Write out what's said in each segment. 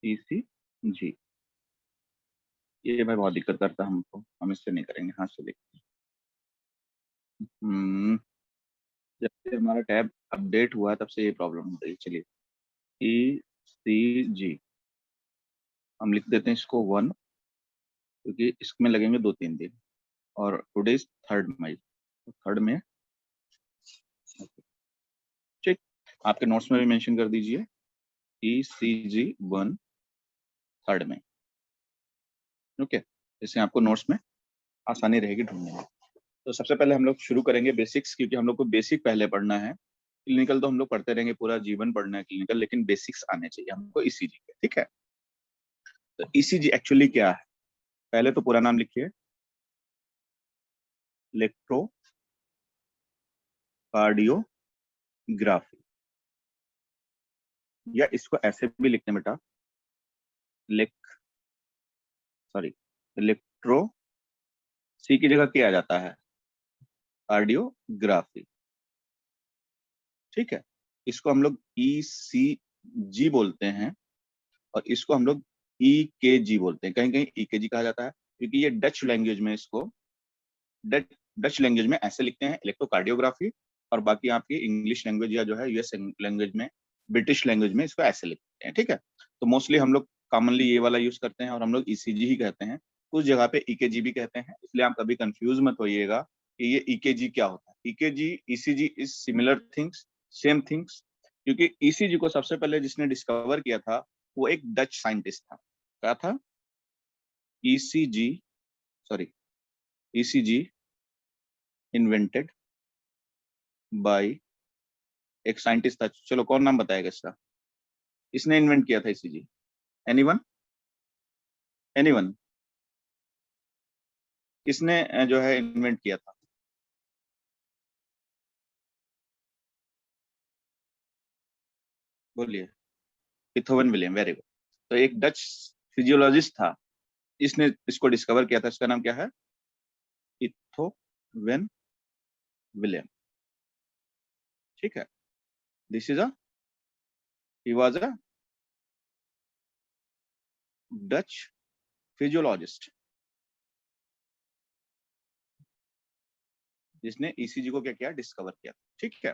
ECG, ये भाई बहुत दिक्कत करता है हमको, हम इससे नहीं करेंगे, हाथ से देखते हैं। जब से हमारा टैब अपडेट हुआ है तब से ये प्रॉब्लम हो रही है। चलिए, ECG हम लिख देते हैं इसको 1, क्योंकि इसमें लगेंगे 2-3 दिन, और टुडे इज 3 मई, तो 3 में ठीक। आपके नोट्स में भी मेंशन कर दीजिए ECG 1 3 में। ओके, इससे आपको नोट्स में आसानी रहेगी ढूंढने में। तो सबसे पहले हम लोग शुरू करेंगे बेसिक्स, क्योंकि हम लोग को बेसिक पहले पढ़ना है। क्लिनिकल तो हम लोग पढ़ते रहेंगे, पूरा जीवन पढ़ना है क्लिनिकल, लेकिन बेसिक्स आने चाहिए हमको ECG के, ठीक है। तो ECG एक्चुअली क्या है, पहले तो पूरा नाम लिखिए, इलेक्ट्रोकार्डियोग्राफी, या इसको ऐसे भी लिखते हैं बेटा, इलेक्ट्रो, सी की जगह क्या आ जाता है, कार्डियोग्राफी, ठीक है। इसको हम लोग ECG बोलते हैं, और इसको हम लोग EKG बोलते हैं। कहीं कहीं EKG कहा जाता है, क्योंकि ये डच लैंग्वेज में इसको डच लैंग्वेज में ऐसे लिखते हैं, इलेक्ट्रोकार्डियोग्राफी, और बाकी आपकी इंग्लिश लैंग्वेज या जो है यूएस लैंग्वेज में, ब्रिटिश लैंग्वेज में इसको ऐसे लिखते हैं, ठीक है। तो मोस्टली हम लोग कॉमनली ये वाला यूज करते हैं, और हम लोग ECG ही कहते हैं। उस जगह पे EKG भी कहते हैं, इसलिए आप कभी कंफ्यूज मत होइएगा कि ये EKG क्या होता है। EKG ECG is similar things, same things, क्योंकि ECG को सबसे पहले जिसने डिस्कवर किया था वो एक डच साइंटिस्ट था। क्या था? ECG, sorry, ECG invented by एक साइंटिस्ट था। चलो, कौन नाम बताएगा इसका? इसने इन्वेंट किया था ECG? एनीवन? एनीवन? किसने जो है इन्वेंट किया था? बोलिए। पिथोवन विलियम, वेरी गुड। तो एक डच फिजियोलॉजिस्ट था, इसने इसको डिस्कवर किया था। इसका नाम क्या है? पिथोवन विलियम, ठीक है। This is a, he was a Dutch physiologist, जिसने ECG को क्या किया, डिस्कवर किया, ठीक है।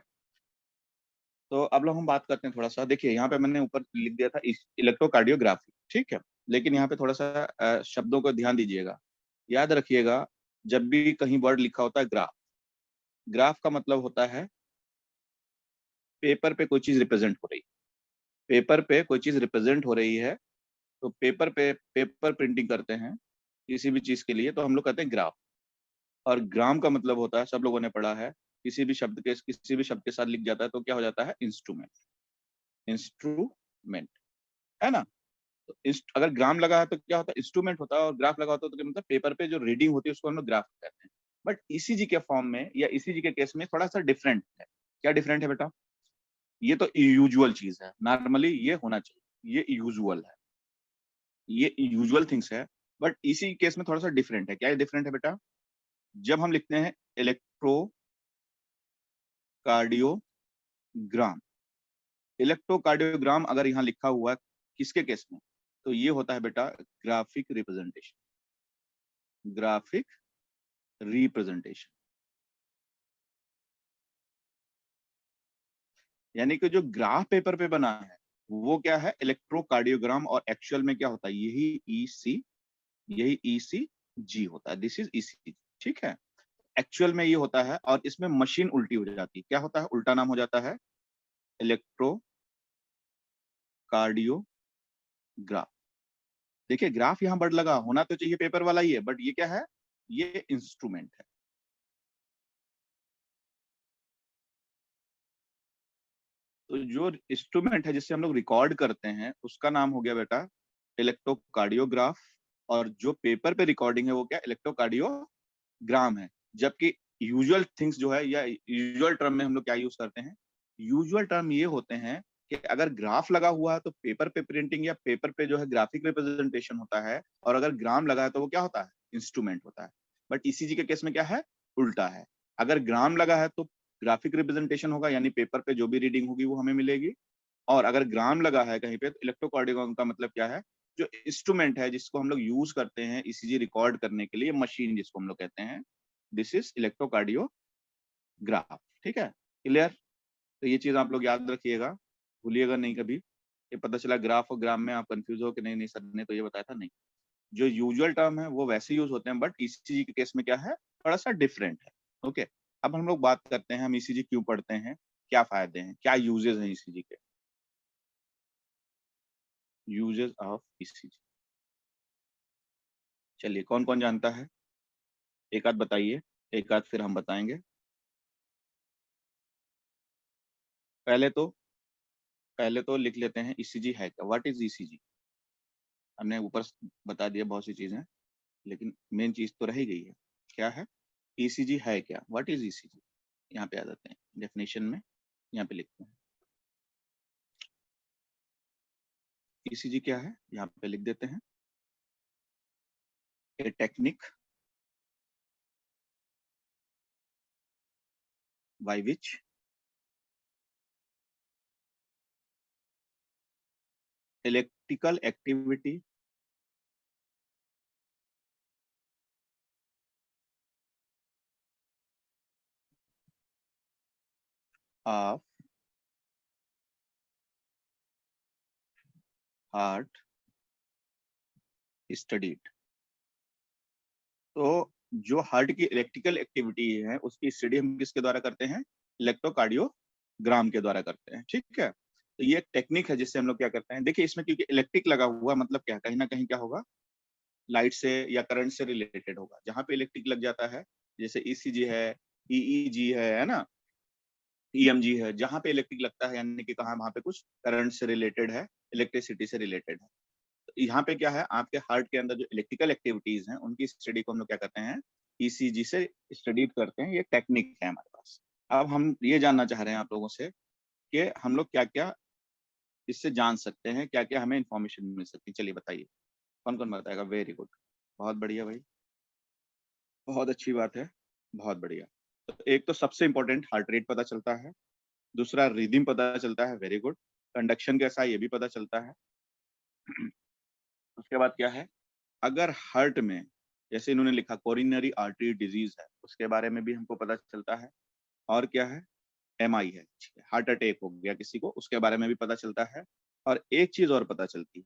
तो अब लोग हम बात करते हैं थोड़ा सा। देखिए, यहाँ पे मैंने ऊपर लिख दिया था इलेक्ट्रोकार्डियोग्राफी, ठीक है, लेकिन यहाँ पे थोड़ा सा शब्दों को ध्यान दीजिएगा, याद रखिएगा। जब भी कहीं वर्ड लिखा होता है ग्राफ, ग्राफ का मतलब होता है पेपर पे कोई चीज रिप्रेजेंट हो रही है, पेपर पे कोई चीज रिप्रेजेंट हो रही है। तो पेपर पे पेपर प्रिंटिंग करते हैं किसी भी चीज के लिए, तो हम लोग कहते हैं ग्राफ। और ग्राम का मतलब होता है, सब लोगों ने पढ़ा है, किसी भी शब्द के साथ लिख जाता है तो क्या हो जाता है, इंस्ट्रूमेंट। इंस्ट्रूमेंट, है ना। तो अगर ग्राम लगा है तो क्या होता है, इंस्ट्रूमेंट होता है, और ग्राफ लगा होता है तो क्या मतलब पेपर पे जो रीडिंग होती है उसको हम लोग ग्राफ कहते हैं। बट ECG के फॉर्म में या ECG के केस में थोड़ा सा डिफरेंट है। क्या डिफरेंट है बेटा? ये तो यूजुअल चीज है, नॉर्मली ये होना चाहिए, ये यूजुअल है, ये यूजुअल थिंग्स है। बट इसी केस में थोड़ा सा डिफरेंट है। क्या डिफरेंट है बेटा? जब हम लिखते हैं इलेक्ट्रोकार्डियोग्राम, इलेक्ट्रोकार्डियोग्राम अगर यहाँ लिखा हुआ है किसके केस में, तो ये होता है बेटा ग्राफिक रिप्रेजेंटेशन, ग्राफिक रिप्रेजेंटेशन। यानी कि जो ग्राफ पेपर पे बना है वो क्या है, इलेक्ट्रोकार्डियोग्राम, और एक्चुअल में क्या होता है, यही ECG होता है। दिस इज ECG, ठीक है। एक्चुअल में ये होता है, और इसमें मशीन उल्टी हो जाती है। क्या होता है, उल्टा नाम हो जाता है इलेक्ट्रोकार्डियोग्राफ। देखिए, ग्राफ यहाँ वर्ड लगा होना तो चाहिए पेपर वाला ही है, बट ये क्या है, ये इंस्ट्रूमेंट है। तो जो इंस्ट्रूमेंट है जिससे हम लोग रिकॉर्ड करते हैं उसका नाम हो गया बेटा इलेक्ट्रोकार्डियोग्राफ, और जो पेपर पे रिकॉर्डिंग है वो क्या, इलेक्ट्रोकार्डियोग्राम है। जबकि यूजुअल थिंग्स जो है, या यूजुअल टर्म में हम लोग क्या यूज करते हैं, यूजुअल टर्म ये होते हैं कि अगर ग्राफ लगा हुआ है तो पेपर पे प्रिंटिंग या पेपर पे जो है ग्राफिक रिप्रेजेंटेशन होता है, और अगर ग्राम लगा है तो वो क्या होता है, इंस्ट्रूमेंट होता है। बट ECG के केस में क्या है, उल्टा है। अगर ग्राम लगा है तो ग्राफिक रिप्रेजेंटेशन होगा, यानी पेपर पे जो भी रीडिंग होगी वो हमें मिलेगी, और अगर ग्राम लगा है कहीं पे तो इलेक्ट्रोकार्डियोग्राम का मतलब क्या है, जो इंस्ट्रूमेंट है जिसको हम लोग यूज करते हैं ईसीजी रिकॉर्ड करने के लिए, मशीन जिसको हम लोग कहते हैं, दिस इज इलेक्ट्रोकार्डियोग्राफ। ठीक है, क्लियर? तो ये चीज आप लोग याद रखिएगा, भूलिएगा नहीं कभी। ये पता चला ग्राफ और ग्राम में आप कंफ्यूज हो कि नहीं नहीं सर ने तो ये बताया था, नहीं। जो यूजुअल टर्म है वो वैसे यूज होते हैं, बट ईसीजी के केस में क्या है, थोड़ा सा डिफरेंट है। ओके, अब हम लोग बात करते हैं हम ईसीजी क्यों पढ़ते हैं, क्या फायदे हैं, क्या यूजेस हैं ईसीजी के। यूजेस ऑफ ईसीजी, चलिए कौन कौन जानता है, एक आध बताइए, एक आध फिर हम बताएंगे। पहले तो लिख लेते हैं ईसीजी है क्या, व्हाट इज ईसीजी। हमने ऊपर बता दिया बहुत सी चीजें, लेकिन मेन चीज तो रह ही गई है, क्या है ईसीजी है क्या, व्हाट इज ईसीजी। यहाँ पे आ जाते हैं डेफिनेशन में, यहाँ पे लिखते हैं ईसीजी क्या है, यहाँ पे लिख देते हैं, a technique by which electrical activity of heart studied. तो जो हार्ट की इलेक्ट्रिकल एक्टिविटी है उसकी स्टडी हम किसके द्वारा करते हैं, इलेक्ट्रोकार्डियोग्राम के द्वारा करते हैं। ठीक है, तो ये एक टेक्निक है जिससे हम लोग क्या करते हैं, देखिए इसमें क्योंकि इलेक्ट्रिक लगा हुआ मतलब क्या, कहीं ना कहीं क्या होगा, लाइट से या करंट से रिलेटेड होगा। जहां पे इलेक्ट्रिक लग जाता है, जैसे ईसीजी है, ईईजी है ना, ईएमजी है, जहां पे इलेक्ट्रिक लगता है यानी कि कहा वहां पे कुछ करंट से रिलेटेड है, इलेक्ट्रिसिटी से रिलेटेड है। तो यहाँ पे क्या है, आपके हार्ट के अंदर जो इलेक्ट्रिकल एक्टिविटीज हैं उनकी स्टडी को हम लोग क्या करते हैं, ईसीजी से स्टडी करते हैं। ये टेक्निक है हमारे पास। अब हम ये जानना चाह रहे हैं आप लोगों से कि हम लोग क्या क्या इससे जान सकते हैं, क्या क्या हमें इंफॉर्मेशन मिल सकती है। चलिए बताइए, कौन कौन बताएगा। वेरी गुड, बहुत बढ़िया भाई, बहुत अच्छी बात है, बहुत बढ़िया। तो एक तो सबसे इंपॉर्टेंट हार्ट रेट पता चलता है, दूसरा रिदम पता चलता है, वेरी गुड, कंडक्शन कैसा है ये भी पता चलता है। उसके बाद क्या है, अगर हार्ट में जैसे इन्होंने लिखा कोरोनरी आर्टरी डिजीज है, उसके बारे में भी हमको पता चलता है। और क्या है, एमआई है, हार्ट अटैक हो गया किसी को, उसके बारे में भी पता चलता है। और एक चीज और पता चलती है,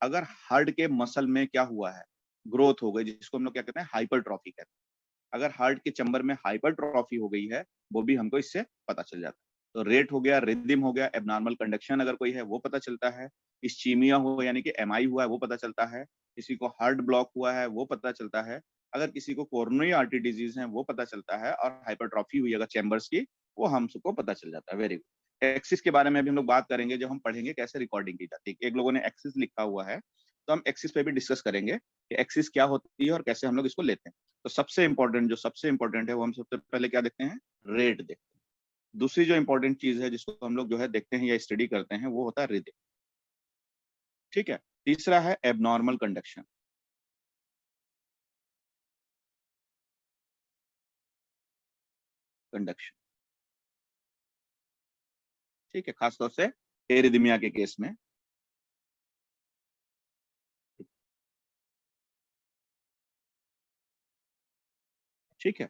अगर हार्ट के मसल में क्या हुआ है, ग्रोथ हो गई, जिसको हम लोग क्या कहते हैं, हाइपरट्रॉफी कहते हैं। अगर हार्ट के चैम्बर में हाइपरट्रॉफी हो गई है, वो भी हमको इससे पता चल जाता है। तो रेट हो गया, रिदम हो गया, एबनॉर्मल कंडक्शन अगर कोई है वो पता चलता है, इस्चीमिया हो यानी कि एमआई हुआ है वो पता चलता है, किसी को हार्ट ब्लॉक हुआ है वो पता चलता है, अगर किसी को कोरोनरी आर्टरी डिजीज है वो पता चलता है, और हाइपरट्रॉफी हुई अगर चैम्बर्स की, वो हम सबको पता चल जाता है। Very good. एक्सिस के बारे में भी हम लोग बात करेंगे जब हम पढ़ेंगे कैसे रिकॉर्डिंग की जाती है। एक लोगों ने एक्सिस लिखा हुआ है, तो हम एक्सिस पे भी डिस्कस करेंगे कि एक्सिस क्या होती है और कैसे हम लोग इसको लेते हैं। तो सबसे इंपॉर्टेंट है वो हम सबसे पहले क्या देखते हैं, रेट देखते हैं। दूसरी जो इंपॉर्टेंट चीज है जिसको हम लोग जो है देखते हैं या स्टडी करते हैं, वो होता है रिदम। ठीक है, तीसरा है एबनॉर्मल कंडक्शन, कंडक्शन। ठीक है, खासतौर से एरिदमिया के केस में। ठीक है,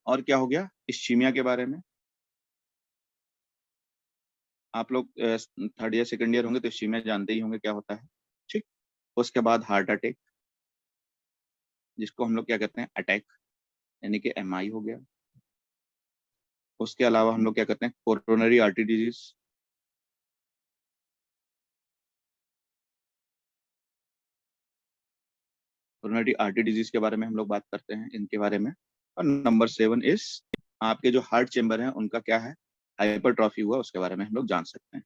और क्या हो गया, इस्चीमिया के बारे में। आप लोग थर्ड ईयर सेकंड ईयर होंगे तो इस्चीमिया जानते ही होंगे क्या होता है। ठीक, उसके बाद हार्ट अटैक, जिसको हम लोग क्या कहते हैं, अटैक, यानी कि एमआई हो गया। उसके अलावा हम लोग क्या कहते हैं, coronary artery disease, coronary artery disease के बारे में हम लोग बात करते हैं, इनके बारे में। और नंबर 7 इज आपके जो हार्ट चेम्बर है उनका क्या है, हाइपरट्रॉफी हुआ, उसके बारे में हम लोग जान सकते हैं।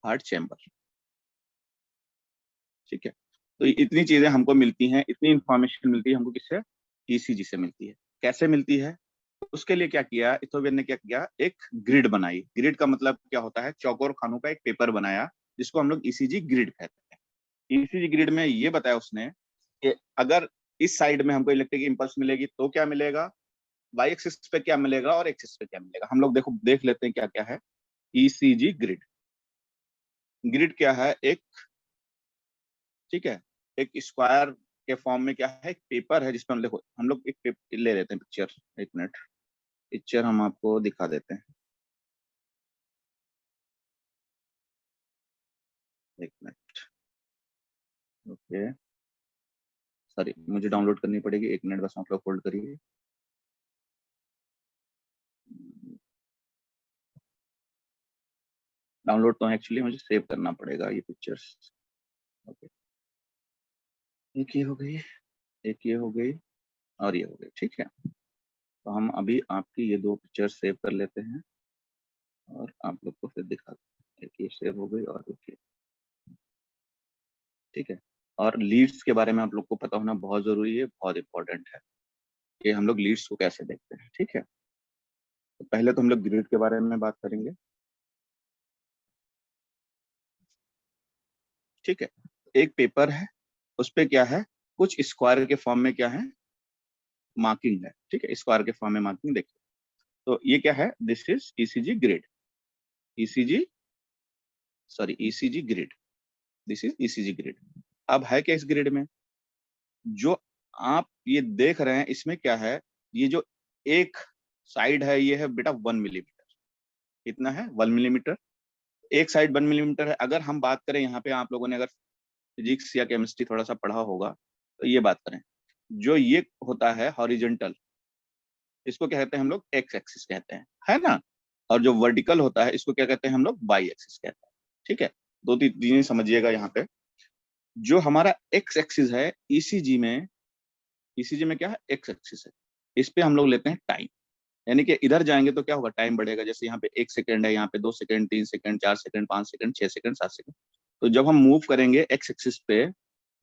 हार्ट चेम्बर, ठीक है। तो इतनी चीजें हमको मिलती हैं, इतनी इंफॉर्मेशन मिलती है हमको किससे, ईसीजी से मिलती है। कैसे मिलती है, उसके लिए क्या किया इथोपियन ने, क्या किया, एक ग्रिड बनाई। ग्रिड का मतलब क्या होता है, चौकोर खानों का एक पेपर बनाया, जिसको हम लोग ईसीजी ग्रिड कहते हैं। ईसीजी ग्रिड में ये बताया उसने कि अगर इस साइड में हमको इलेक्ट्रिक इंपल्स मिलेगी तो क्या मिलेगा, वाई एक्सिस पे क्या मिलेगा और एक्सिस पे क्या मिलेगा। हम लोग देखो देख लेते हैं क्या क्या है। ईसीजी ग्रिड, ग्रिड क्या है, एक, ठीक है, एक स्क्वायर के फॉर्म में क्या है, एक पेपर है जिसमें हम देखो, हम लोग एक पेपर ले लेते हैं, पिक्चर, एक मिनट, पिक्चर हम आपको दिखा देते हैं, एक मिनट, ओके, सॉरी मुझे डाउनलोड करनी पड़ेगी, एक मिनट बस आप लोग होल्ड करिए। डाउनलोड तो एक्चुअली मुझे सेव करना पड़ेगा ये पिक्चर्स। ओके, एक ये हो गई, एक ये हो गई, और ये हो गई, ठीक है। तो हम अभी आपकी ये दो पिक्चर सेव कर लेते हैं और आप लोग को फिर दिखा देते हैं। एक ये सेव हो गई और एक ये, ठीक है। और लीड्स के बारे में आप लोग को पता होना बहुत जरूरी है, बहुत इंपॉर्टेंट है कि हम लोग लीड्स को कैसे देखते हैं, ठीक है। तो पहले तो हम लोग ग्रिड के बारे में बात करेंगे, ठीक है। एक पेपर है, उस पे क्या है, कुछ स्क्वायर के फॉर्म में क्या है, मार्किंग है, ठीक है, स्क्वायर के फॉर्म में मार्किंग देखिए। तो ये क्या है, this is ECG grid, ECG, sorry ECG grid, this is ECG grid. अब है क्या इस ग्रिड में, जो आप ये देख रहे हैं इसमें क्या है, ये जो एक साइड है ये है बेटा 1 मिलीमीटर, कितना है 1 मिलीमीटर, एक साइड 1 मिलीमीटर है। अगर हम बात करें यहाँ पे, आप लोगों ने अगर फिजिक्स या केमिस्ट्री थोड़ा सा पढ़ा होगा तो ये बात करें, जो ये होता है हॉरिजेंटल, इसको क्या कहते हैं हम लोग, एक्स एक्सिस कहते हैं, है ना। और जो वर्टिकल होता है इसको क्या कहते हैं हम लोग, वाई एक्सिस कहते हैं, ठीक है। दो तीन चीजें समझिएगा यहाँ पे। जो हमारा एक्स एक्सिस है ईसीजी में, ईसीजी में क्या है, एक्स एक्सिस है, इस पे हम लोग लेते हैं टाइम, यानी कि इधर जाएंगे तो क्या होगा, टाइम बढ़ेगा। जैसे यहाँ पे 1 सेकंड है, यहाँ पे 2 second, 3 second, 4 second, 5 second, 6 second, 7 second. तो जब हम मूव करेंगे एक्स एक्सिस पे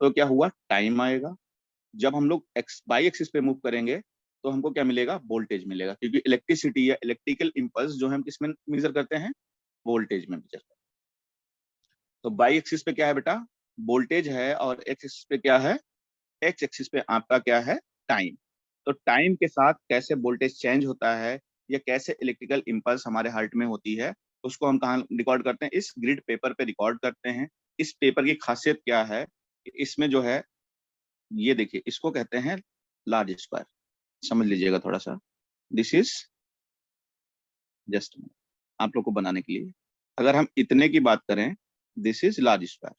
तो क्या हुआ, टाइम आएगा। जब हम लोग एक्स वाई एक्सिस पे मूव करेंगे तो हमको क्या मिलेगा, वोल्टेज मिलेगा, क्योंकि इलेक्ट्रिसिटी या इलेक्ट्रिकल इंपल्स जो हम किसमें मेजर करते हैं, वोल्टेज में मेजर करते हैं। तो वाई एक्सिस पे क्या है बेटा, वोल्टेज है, और एक्स एक्सिस पे क्या है, एक्स एक्सिस पे आपका क्या है, टाइम। तो टाइम के साथ कैसे वोल्टेज चेंज होता है या कैसे इलेक्ट्रिकल इंपल्स हमारे हार्ट में होती है, उसको हम कहाँ रिकॉर्ड करते हैं, इस ग्रिड पेपर पे रिकॉर्ड करते हैं। इस पेपर की खासियत क्या है, इसमें जो है, ये देखिए, इसको कहते हैं लार्ज स्क्वायर, समझ लीजिएगा थोड़ा सा। दिस इज जस्ट आप लोग को बनाने के लिए, अगर हम इतने की बात करें, दिस इज लार्ज स्क्वायर।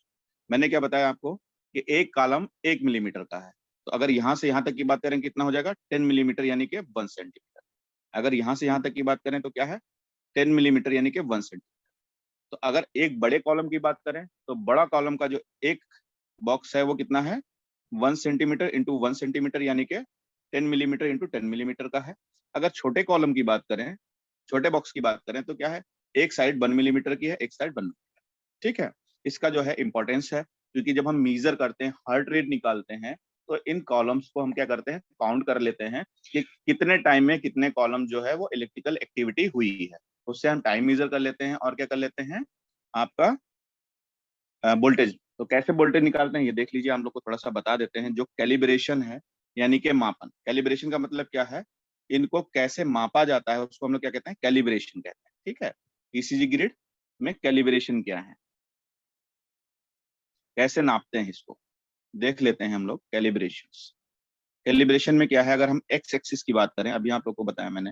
मैंने क्या बताया आपको कि एक कॉलम 1 मिलीमीटर का है, तो अगर यहाँ से यहाँ तक की बात करें कितना हो जाएगा, 10 मिलीमीटर, यानी कि 1 सेंटीमीटर। अगर यहाँ से यहाँ तक की बात करें तो क्या है, 10 मिलीमीटर, यानी कि 1 सेंटीमीटर। तो अगर एक बड़े कॉलम की बात करें तो बड़ा कॉलम का जो एक बॉक्स है वो कितना है, 1 सेंटीमीटर इंटू 1 सेंटीमीटर, यानी कि 10 मिलीमीटर इंटू 10 मिलीमीटर का है। अगर छोटे कॉलम की बात करें, छोटे बॉक्स की बात करें तो क्या है, एक साइड 1 मिलीमीटर की है, एक साइड 1 मिलीमीटर, ठीक है। इसका जो है इंपॉर्टेंस है, क्योंकि जब हम मीजर करते हैं, हार्ट रेट निकालते हैं, तो इन कॉलम्स को हम क्या करते हैं, काउंट कर लेते हैं कि कितने टाइम में कितने कॉलम जो है वो इलेक्ट्रिकल एक्टिविटी हुई है। उससे हम टाइम मीजर कर लेते हैं और क्या कर लेते हैं, आपका वोल्टेज। तो कैसे वोल्टेज निकालते हैं ये देख लीजिए, हम लोग को थोड़ा सा बता देते हैं। जो कैलिब्रेशन है, यानी कि मापन, कैलिब्रेशन का मतलब क्या है, इनको कैसे मापा जाता है उसको हम लोग क्या कहते हैं, कैलिब्रेशन कहते हैं, ठीक है। ईसीजी ग्रिड में कैलिब्रेशन क्या है, कैसे नापते हैं इसको, देख लेते हैं हम लोग। कैलिब्रेशन, कैलिब्रेशन में क्या है, अगर हम एक्स एक्सिस की बात करें, अभी आप लोग को बताया मैंने,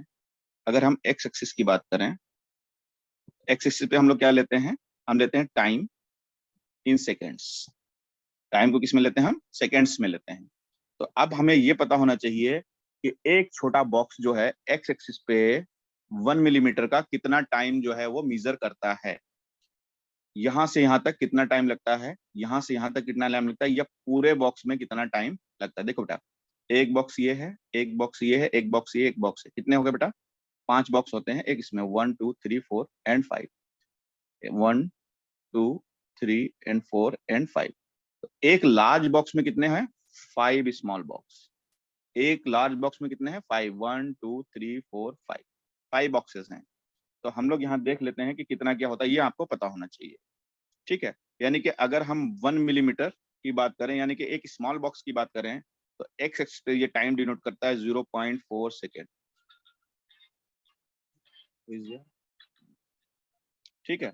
अगर हम एक्स एक्सिस की बात करें, एक्स एक्सिस पे हम लोग क्या लेते हैं, हम लेते हैं टाइम इन सेकेंड्स। टाइम को किस में लेते हैं, हम सेकेंड्स में लेते हैं। तो अब हमें ये पता होना चाहिए कि एक छोटा बॉक्स जो है एक्स एक्सिस पे 1 मिलीमीटर का कितना टाइम जो है वो मीजर करता है। यहाँ से यहाँ तक कितना टाइम लगता है, यहाँ से यहाँ तक कितना टाइम लगता है, या पूरे बॉक्स में कितना टाइम लगता है। देखो बेटा, एक बॉक्स ये है, एक बॉक्स ये है, एक बॉक्स ये, एक बॉक्स है, कितने हो गए बेटा, 5 बॉक्स होते हैं एक इसमें, 1 2 3 4 एंड 5, 1 2 3 एंड 4 एंड 5। एक लार्ज बॉक्स में कितने हैं, 5 स्मॉल बॉक्स। एक लार्ज बॉक्स में कितने हैं, 5, 1 2 3 4 5, 5 बॉक्सेस हैं। तो हम लोग यहाँ देख लेते हैं कि कितना क्या होता है, ये आपको पता होना चाहिए, ठीक है। यानी कि अगर हम 1 मिलीमीटर की बात करें, यानी कि एक स्मॉल बॉक्स की बात करें, तो एक्स एक्सिस पे ये टाइम डिनोट करता है 0.4 सेकेंड। ठीक है,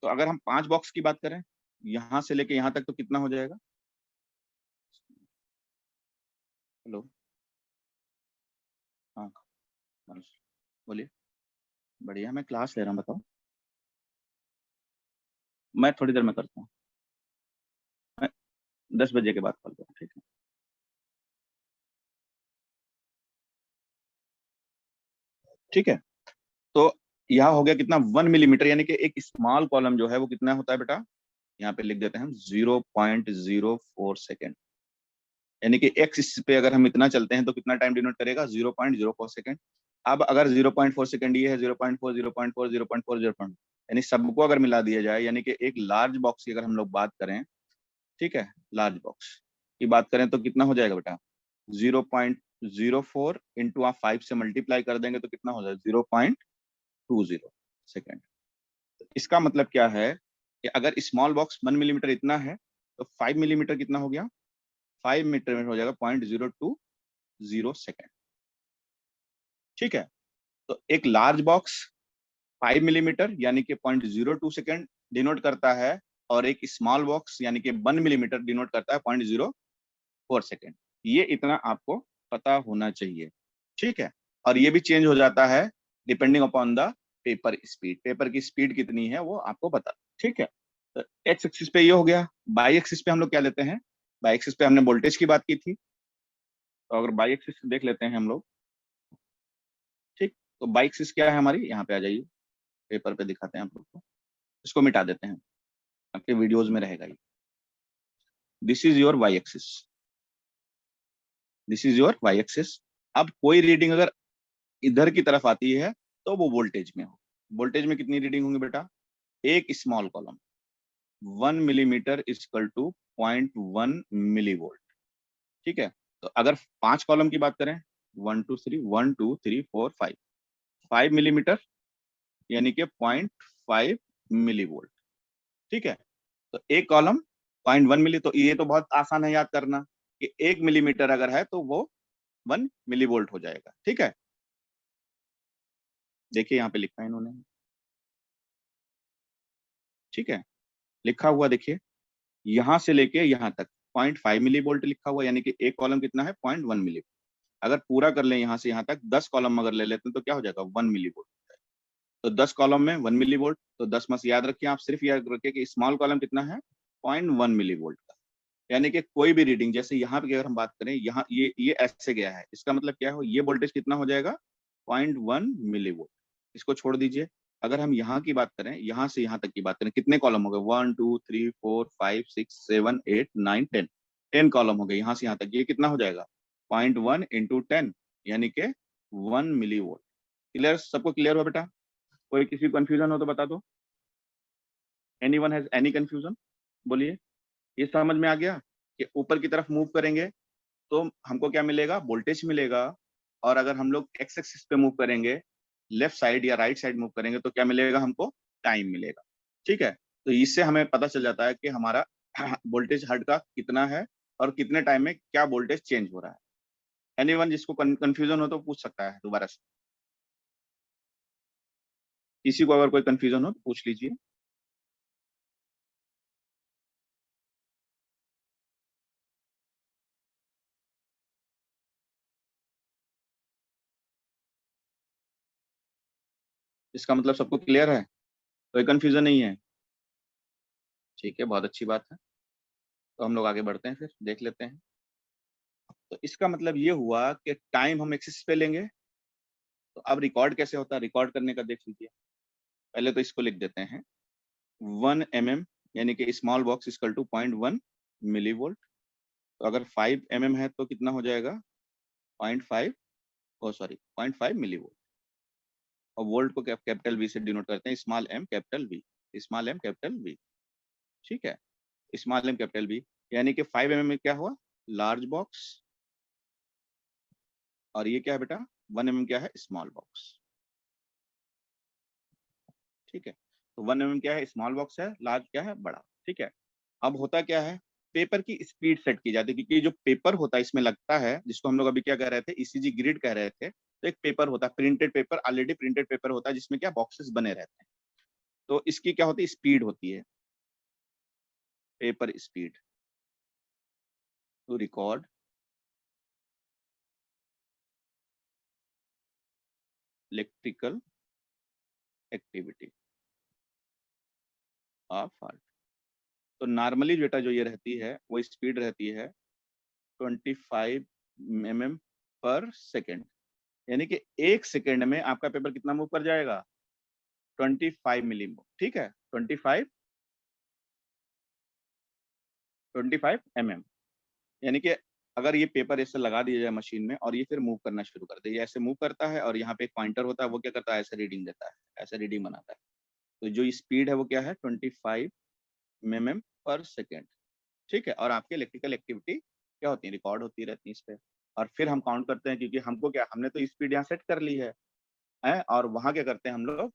तो अगर हम 5 बॉक्स की बात करें यहां से लेके यहां तक तो कितना हो जाएगा? हेलो, हाँ मनोज, बोलिए। बढ़िया, मैं क्लास ले रहा हूँ, बताओ। मैं थोड़ी देर में करता हूँ, मैं 10 बजे के बाद कॉल करूँ, ठीक है? ठीक है, तो यहाँ हो गया कितना, 1 मिलीमीटर, यानी कि एक स्मॉल कॉलम जो है वो कितना होता है बेटा, यहाँ पे लिख देते हैं हम 0.04 सेकेंड। यानी कि एक्स पे अगर हम इतना चलते हैं तो कितना टाइम डिनोट करेगा, 0.04 सेकेंड। अब अगर 0.4 सेकेंड ये है, 0.4 0.4 0.4 0. यानी सबको अगर मिला दिया जाए, यानी कि एक लार्ज बॉक्स की अगर हम लोग बात करें, ठीक है, लार्ज बॉक्स की बात करें तो कितना हो जाएगा बेटा, 0.04 इंटू आप 5 से मल्टीप्लाई कर देंगे तो कितना हो जाएगा, 0.20 सेकेंड। इसका मतलब क्या है कि अगर स्मॉल बॉक्स 1 मिलीमीटर इतना है तो 5 मिलीमीटर कितना हो गया, 5 मीटर में हो जाएगा 0.020 सेकेंड। ठीक है, तो एक लार्ज बॉक्स 5 मिलीमीटर यानी कि 0.02 सेकेंड डिनोट करता है, और एक स्मॉल बॉक्स यानी कि 1 मिलीमीटर डिनोट करता है 0.04 सेकेंड। ये इतना आपको पता होना चाहिए। ठीक है, और ये भी चेंज हो जाता है depending upon the paper speed. Paper की स्पीड कितनी है वो आपको पता। ठीक है, तो एक्स एक्सिस पे ये हो गया। बाई एक्सिस पे हम लोग क्या लेते हैं, बाई एक्सिस पे हमने वोल्टेज की बात की थी, तो अगर बाई एक्सिस देख लेते हैं हम लोग। ठीक, तो बाई एक्सिस क्या है हमारी, यहाँ पे आ जाइए, पेपर पे दिखाते हैं आप लोग को। इसको मिटा देते हैं, आपके वीडियोज में रहेगा ये। This is your y axis, this is your y axis. अब कोई रीडिंग अगर इधर की तरफ आती है तो वो वोल्टेज में हो। वोल्टेज में कितनी रीडिंग होंगी बेटा, एक small column 1 millimetre equal to 0.1 millivolt. ठीक है, तो अगर 5 कॉलम की बात करें, 1 2 3 1 2 3 4 5, 5 मिलीमीटर यानी कि 0.5 मिली वोल्ट। ठीक है, तो एक कॉलम 0.1 मिली, तो ये तो बहुत आसान है याद करना कि 1 मिलीमीटर अगर है तो वो 1 मिली वोल्ट हो जाएगा। ठीक है, देखिए यहाँ पे लिखा है इन्होंने। ठीक है, लिखा हुआ देखिए, यहाँ से लेके यहाँ तक 0.5 मिली वोल्ट लिखा हुआ, यानी कि एक कॉलम कितना है, 0.1 मिली। अगर पूरा कर लें यहाँ से यहाँ तक 10 कॉलम अगर ले लेते हैं तो क्या हो जाएगा, 1 मिली वोल्ट। तो 10 कॉलम में 1 मिली वोल्ट, तो 10 मस याद रखिए, आप सिर्फ याद रखिए कि स्मॉल कॉलम कितना है, 0.1 मिली वोल्ट का। यानी कि कोई भी रीडिंग, जैसे यहाँ पे अगर हम बात करें, यहाँ ये ऐसे गया है, इसका मतलब क्या है, ये वोल्टेज कितना हो जाएगा, 0.1 मिली वोल्ट। इसको छोड़ दीजिए। अगर हम यहाँ की बात करें, यहाँ से यहाँ तक की बात करें, कितने कॉलम हो गए, 1 2 3 4 5 6 7 8 9 10, 10 कॉलम हो गए यहाँ से यहाँ तक। ये कितना हो जाएगा, 0.1 इंटू 10, यानी कि 1 मिली वोल्ट। क्लियर, सबको क्लियर हो बेटा? कोई किसी कंफ्यूजन हो तो बता दो। एनीवन हैज एनी कंफ्यूजन, बोलिए। ये समझ में आ गया कि ऊपर की तरफ मूव करेंगे तो हमको क्या मिलेगा, वोल्टेज मिलेगा। और अगर हम लोग एक्स एक्सिस पे मूव करेंगे, लेफ्ट साइड या राइट साइड मूव करेंगे तो क्या मिलेगा हमको, टाइम मिलेगा। ठीक है, तो इससे हमें पता चल जाता है कि हमारा वोल्टेज हट का कितना है और कितने टाइम में क्या वोल्टेज चेंज हो रहा है। एनीवन जिसको कंफ्यूजन हो तो पूछ सकता है दोबारा से। किसी को अगर कोई कंफ्यूजन हो तो पूछ लीजिए। इसका मतलब सबको क्लियर है, कोई कंफ्यूजन नहीं है? ठीक है, बहुत अच्छी बात है। तो हम लोग आगे बढ़ते हैं, फिर देख लेते हैं। तो इसका मतलब ये हुआ कि टाइम हम एक्सिस पे लेंगे। तो अब रिकॉर्ड कैसे होता है, रिकॉर्ड करने का देख लीजिए। पहले तो इसको लिख देते हैं, 1 mm यानी कि small box equal to 0.1 millivolt. तो अगर 5 mm है तो कितना हो जाएगा, 0.5, ओ सॉरी 0.5 मिली वोल्ट। और वोल्ट को कैपिटल वी से डिनोट करते हैं, small m capital v, small m capital v. ठीक है, स्मॉल एम कैपिटल वी, यानी कि 5 mm में क्या हुआ, लार्ज बॉक्स, और ये क्या है बेटा, 1 mm क्या है, स्मॉल बॉक्स। ठीक है, तो 1 mm क्या है, स्मॉल बॉक्स है, लार्ज क्या है, बड़ा। ठीक है, अब होता क्या है, पेपर की स्पीड सेट की जाती है, क्योंकि जो पेपर होता है इसमें लगता है, जिसको हम लोग अभी क्या कह रहे थे, ईसीजी ग्रिड कह रहे थे। तो एक पेपर होता है, printed paper, already printed paper होता है, जिसमें क्या बॉक्सेस बने रहते हैं। तो इसकी क्या होती है, स्पीड होती है, paper speed to record electrical activity of heart. तो नॉर्मली बेटा जो ये रहती है वो स्पीड रहती है 25 mm पर सेकेंड, यानी कि 1 सेकेंड में आपका पेपर कितना मूव कर जाएगा, 25 मिली। ठीक है, 25 mm, यानी कि अगर ये पेपर ऐसे लगा दिया जाए मशीन में और ये फिर मूव करना शुरू कर दे, ये ऐसे मूव करता है और यहाँ पे एक पॉइंटर होता है, वो क्या करता है, ऐसे रीडिंग देता है, ऐसे रीडिंग बनाता है। तो जो स्पीड है वो क्या है, 25 mm पर सेकेंड। ठीक है, और आपकी इलेक्ट्रिकल एक्टिविटी क्या होती है, रिकॉर्ड होती रहती है इस पे। और फिर हम काउंट करते हैं, क्योंकि हमको क्या, हमने तो स्पीड यहाँ सेट कर ली है, और वहां क्या करते हैं हम लोग,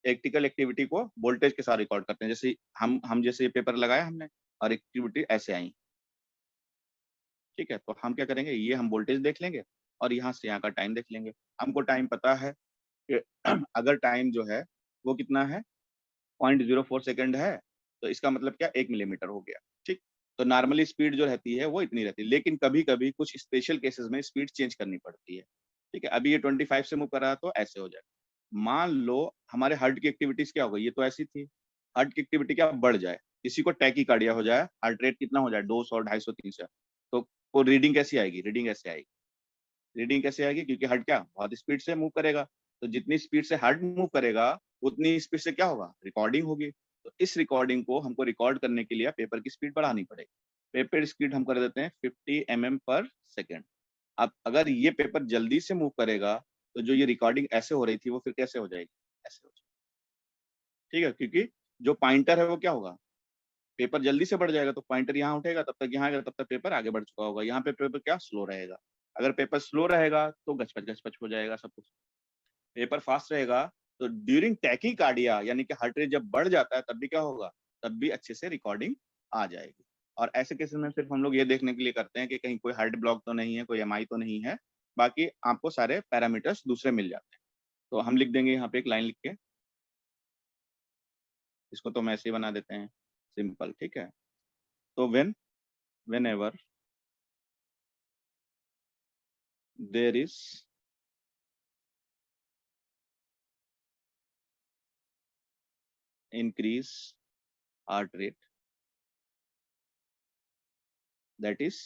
इलेक्ट्रिकल एक्टिविटी को वोल्टेज के साथ रिकॉर्ड करते हैं। जैसे हम जैसे ये पेपर लगाया हमने और एक्टिविटी ऐसे आई, ठीक है, तो हम क्या करेंगे, ये हम वोल्टेज देख लेंगे और यहाँ से यहाँ का टाइम देख लेंगे। हमको टाइम पता है कि अगर टाइम जो है वो कितना है, 0.04 सेकेंड है, तो इसका मतलब क्या, 1 मिलीमीटर हो गया। ठीक, तो नॉर्मली स्पीड जो रहती है वो इतनी रहती है, लेकिन कभी कभी कुछ स्पेशल केसेस में स्पीड चेंज करनी पड़ती है। ठीक है, अभी ये 25 से मूव कर रहा है तो ऐसे हो जाएगा। मान लो हमारे हार्ट की एक्टिविटीज क्या हो गई, ये तो ऐसी थी, हार्ट की एक्टिविटी क्या बढ़ जाए, किसी को टैकीकार्डिया हो जाए, हार्ट रेट कितना हो जाए, 200, 250, 300, तो वो रीडिंग कैसी आएगी, रीडिंग कैसे आएगी, क्योंकि हार्ट क्या बहुत स्पीड से मूव करेगा। तो जितनी स्पीड से हार्ट मूव करेगा उतनी स्पीड से क्या होगा, रिकॉर्डिंग होगी। तो इस रिकॉर्डिंग को हमको रिकॉर्ड करने के लिए पेपर की स्पीड बढ़ानी पड़ेगी। पेपर स्पीड हम कर देते हैं 50 mm पर सेकेंड। अब अगर ये पेपर जल्दी से मूव करेगा तो जो ये रिकॉर्डिंग ऐसे हो रही थी वो फिर कैसे हो जाएगी, ऐसे हो जाएगी। ठीक है, क्योंकि जो पॉइंटर है वो क्या होगा, पेपर जल्दी से बढ़ जाएगा, तो पॉइंटर यहाँ उठेगा, तब तक यहाँ आएगा, तब तक पेपर आगे बढ़ चुका होगा। यहाँ पे पेपर क्या स्लो रहेगा। अगर पेपर स्लो रहेगा तो गचपच हो जाएगा सब कुछ। पेपर फास्ट रहेगा तो ड्यूरिंग टैकीकार्डिया, यानी कि हार्ट रेट जब बढ़ जाता है तब भी क्या होगा, तब भी अच्छे से रिकॉर्डिंग आ जाएगी। और ऐसे केसेस में सिर्फ हम लोग ये देखने के लिए करते हैं कि कहीं कोई हार्ट ब्लॉक तो नहीं है, कोई एमआई तो नहीं है, बाकी आपको सारे पैरामीटर्स दूसरे मिल जाते हैं। तो हम लिख देंगे यहाँ पे एक लाइन लिख के, इसको तो हम ऐसे ही बना देते हैं सिंपल। ठीक है, तो when ever there is increase heart rate, that is,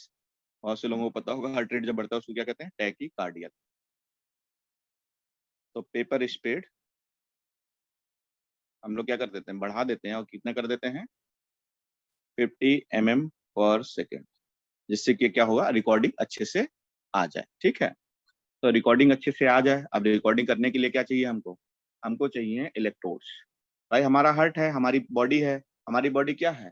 बहुत से लोगों को पता होगा हार्ट रेट जब बढ़ता है उसको क्या कहते हैं, टैकीकार्डिया। तो पेपर स्पीड हम लोग क्या कर देते हैं, बढ़ा देते हैं, और कितना कर देते हैं, 50 mm पर सेकेंड, जिससे कि क्या होगा, रिकॉर्डिंग अच्छे से आ जाए। ठीक है, तो रिकॉर्डिंग अच्छे से आ जाए, अब रिकॉर्डिंग करने के लिए क्या चाहिए हमको, हमको चाहिए इलेक्ट्रोड्स। भाई हमारा हार्ट है, हमारी बॉडी है, हमारी बॉडी क्या है,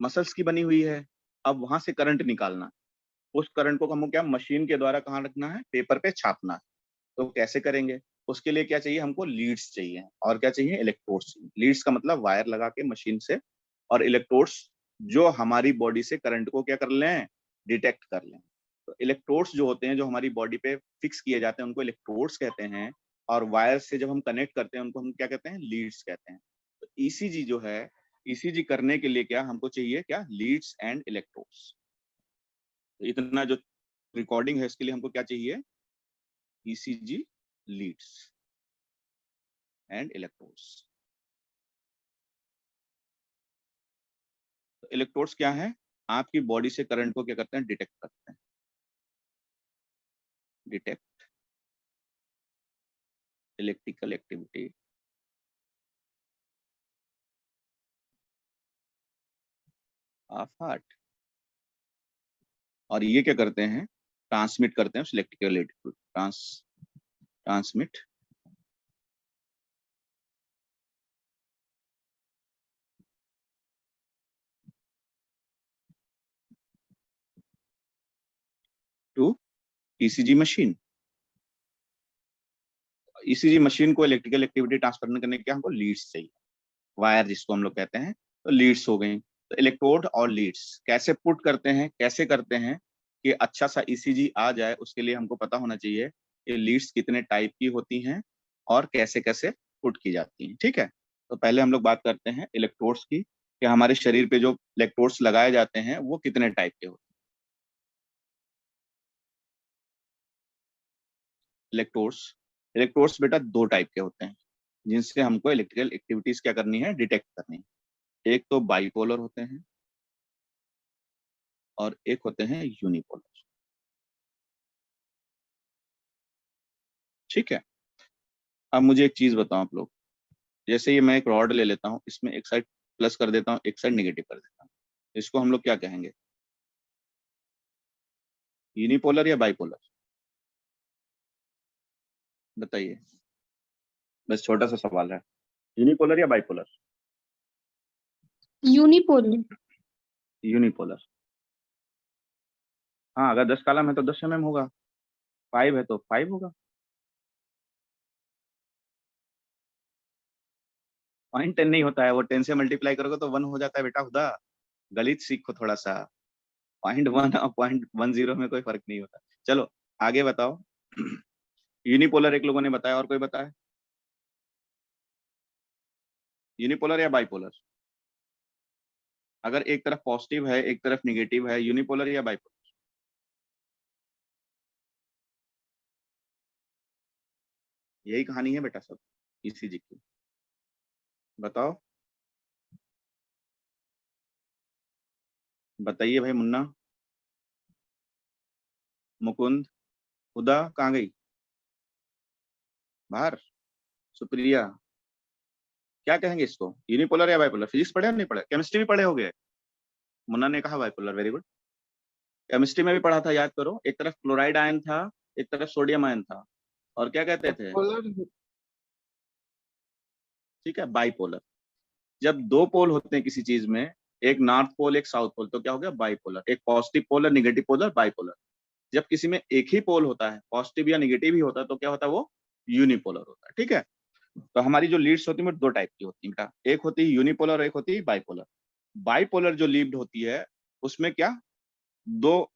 मसल्स की बनी हुई है। अब वहां से करंट निकालना, उस करंट को हमको क्या, मशीन के द्वारा कहाँ रखना है, पेपर पे छापना है। तो कैसे करेंगे, उसके लिए क्या चाहिए हमको, लीड्स चाहिए, और क्या चाहिए, इलेक्ट्रोड्स चाहिए। लीड्स का मतलब वायर लगा के मशीन से, और इलेक्ट्रोड्स जो हमारी बॉडी से करंट को क्या कर लें, डिटेक्ट कर लें। तो इलेक्ट्रोड्स जो होते हैं, जो हमारी बॉडी पे फिक्स किए जाते हैं, उनको इलेक्ट्रोड्स कहते हैं। और वायर से जब हम कनेक्ट करते हैं उनको हम क्या कहते हैं, लीड्स कहते हैं। तो ईसीजी जो है, ईसीजी करने के लिए क्या हमको चाहिए, क्या, लीड्स एंड इलेक्ट्रोड्स। तो इतना जो रिकॉर्डिंग है इसके लिए हमको क्या चाहिए, ईसीजी, लीड्स एंड इलेक्ट्रोड्स। तो इलेक्ट्रोड्स क्या है, आपकी बॉडी से करंट को क्या करते हैं, डिटेक्ट करते हैं, detect electrical activity of heart. और ये क्या करते हैं, ट्रांसमिट करते हैं उस electrical activity, transmit to ECG machine. ECG machine को इलेक्ट्रिकल एक्टिविटी ट्रांसफर करने के लिए क्या हमको लीड्स चाहिए, वायर जिसको हम लोग कहते हैं, तो लीड्स हो गई। तो इलेक्ट्रोड और लीड्स कैसे पुट करते हैं, कैसे करते हैं कि अच्छा सा ईसीजी आ जाए, उसके लिए हमको पता होना चाहिए कि लीड्स कितने टाइप की होती हैं और कैसे कैसे पुट की जाती हैं। ठीक है, तो पहले हम लोग बात करते हैं इलेक्ट्रोड्स की कि हमारे शरीर पे जो इलेक्ट्रोड्स लगाए जाते हैं वो कितने टाइप के होते हैं। इलेक्ट्रोड्स इलेक्ट्रोड्स बेटा दो टाइप के होते हैं जिनसे हमको इलेक्ट्रिकल एक्टिविटीज क्या करनी है, डिटेक्ट करनी है। एक तो बाइपोलर होते हैं और एक होते हैं यूनिपोलर। ठीक है, अब मुझे एक चीज बताओ आप लोग, जैसे ये मैं एक रॉड ले लेता हूँ, इसमें एक साइड प्लस कर देता हूँ, एक साइड नेगेटिव कर देता हूँ, इसको हम लोग क्या कहेंगे, यूनिपोलर या बाइपोलर? बताइए, बस छोटा सा सवाल है, यूनिपोलर या बाइपोलर? यूनिपोलर। यूनिपोलर। हाँ, अगर 10 कॉलम है तो 10 mm होगा, 5 है तो 5 होगा। पॉइंट 10 नहीं होता है, वो 10 से मल्टीप्लाई करोगे तो 1 हो जाता है बेटा खुदा, गणित सीखो थोड़ा सा। 0.1 और 0.10 में कोई फर्क नहीं होता। चलो आगे बताओ। यूनिपोलर एक लोगों ने बताया, और कोई बताया? यूनिपोलर या बाइपोलर? अगर एक तरफ पॉजिटिव है एक तरफ निगेटिव है, यूनिपोलर या बाइपोलर? यही कहानी है बेटा सब ईसीजी की। बताओ, बताइए भाई मुन्ना, मुकुंद, हुदा कहाँ गई, बाहर? सुप्रिया, क्या कहेंगे इसको, यूनिपोलर या बाइपोलर? फिजिक्स पढ़े और नहीं पढ़े? केमिस्ट्री भी पढ़े होगे? मुन्ना ने कहा बाइपोलर, वेरी गुड। केमिस्ट्री में भी पढ़ा था, याद करो, एक तरफ क्लोराइड आयन था, एक तरफ सोडियम आयन था, और क्या कहते थे? पोलर। ठीक है, बाइपोलर। जब दो पोल होते हैं किसी चीज में, एक नॉर्थ पोल एक साउथ पोल, तो क्या हो गया, बाइपोलर। एक positive polar negative polar, bipolar. जब किसी में एक ही पोल होता है, पॉजिटिव या निगेटिव ही होता है, तो क्या होता है, वो यूनिपोलर होता है। ठीक है, तो हमारी जो लीड्स होती है दो टाइप की होती है बेटा, एक होती है यूनिपोलर और एक होती है बाइपोलर। बाइपोलर जो लीड होती है उसमें क्या, दो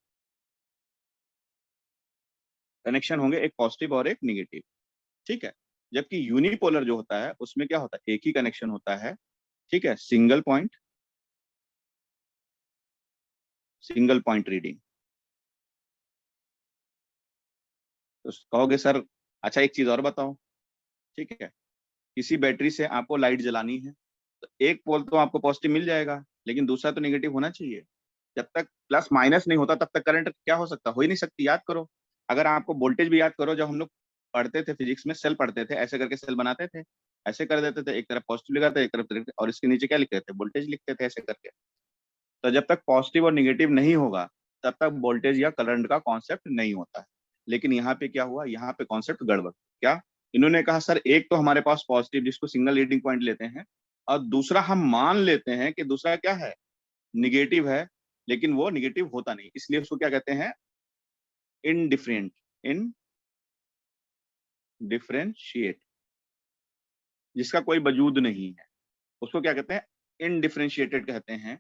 कनेक्शन होंगे, एक पॉजिटिव और एक निगेटिव। ठीक है, जबकि यूनिपोलर जो होता है उसमें क्या होता है, एक ही कनेक्शन होता है। ठीक है, सिंगल पॉइंट रीडिंग। तो कहोगे सर, अच्छा एक चीज और बताओ। ठीक है, किसी बैटरी से आपको लाइट जलानी है, तो एक पोल तो आपको पॉजिटिव मिल जाएगा, लेकिन दूसरा तो नेगेटिव होना चाहिए। जब तक प्लस माइनस नहीं होता तब तक करंट क्या हो सकता, हो ही नहीं सकती। याद करो, अगर आपको वोल्टेज भी याद करो, जब हम लोग पढ़ते थे फिजिक्स में, सेल पढ़ते थे, ऐसे करके सेल बनाते थे, ऐसे कर देते थे, एक तरफ पॉजिटिव लिखा था एक तरफ negative, और इसके नीचे क्या लिखते थे, वोल्टेज लिखते थे ऐसे करके। तो जब तक पॉजिटिव और निगेटिव नहीं होगा तब तक वोल्टेज या करंट का कॉन्सेप्ट नहीं होता है। लेकिन यहाँ पे क्या हुआ, यहाँ पे कॉन्सेप्ट गड़बड़। क्या, इन्होंने कहा सर एक तो हमारे पास पॉजिटिव जिसको सिंगल रीडिंग पॉइंट लेते हैं, और दूसरा हम मान लेते हैं कि दूसरा क्या है, निगेटिव है, लेकिन वो निगेटिव होता नहीं, इसलिए उसको क्या कहते हैं, इनडिफरेंट, इनडिफरेंशिएट, जिसका कोई वजूद नहीं है, उसको क्या कहते हैं, इनडिफरेंशिएटेड कहते हैं।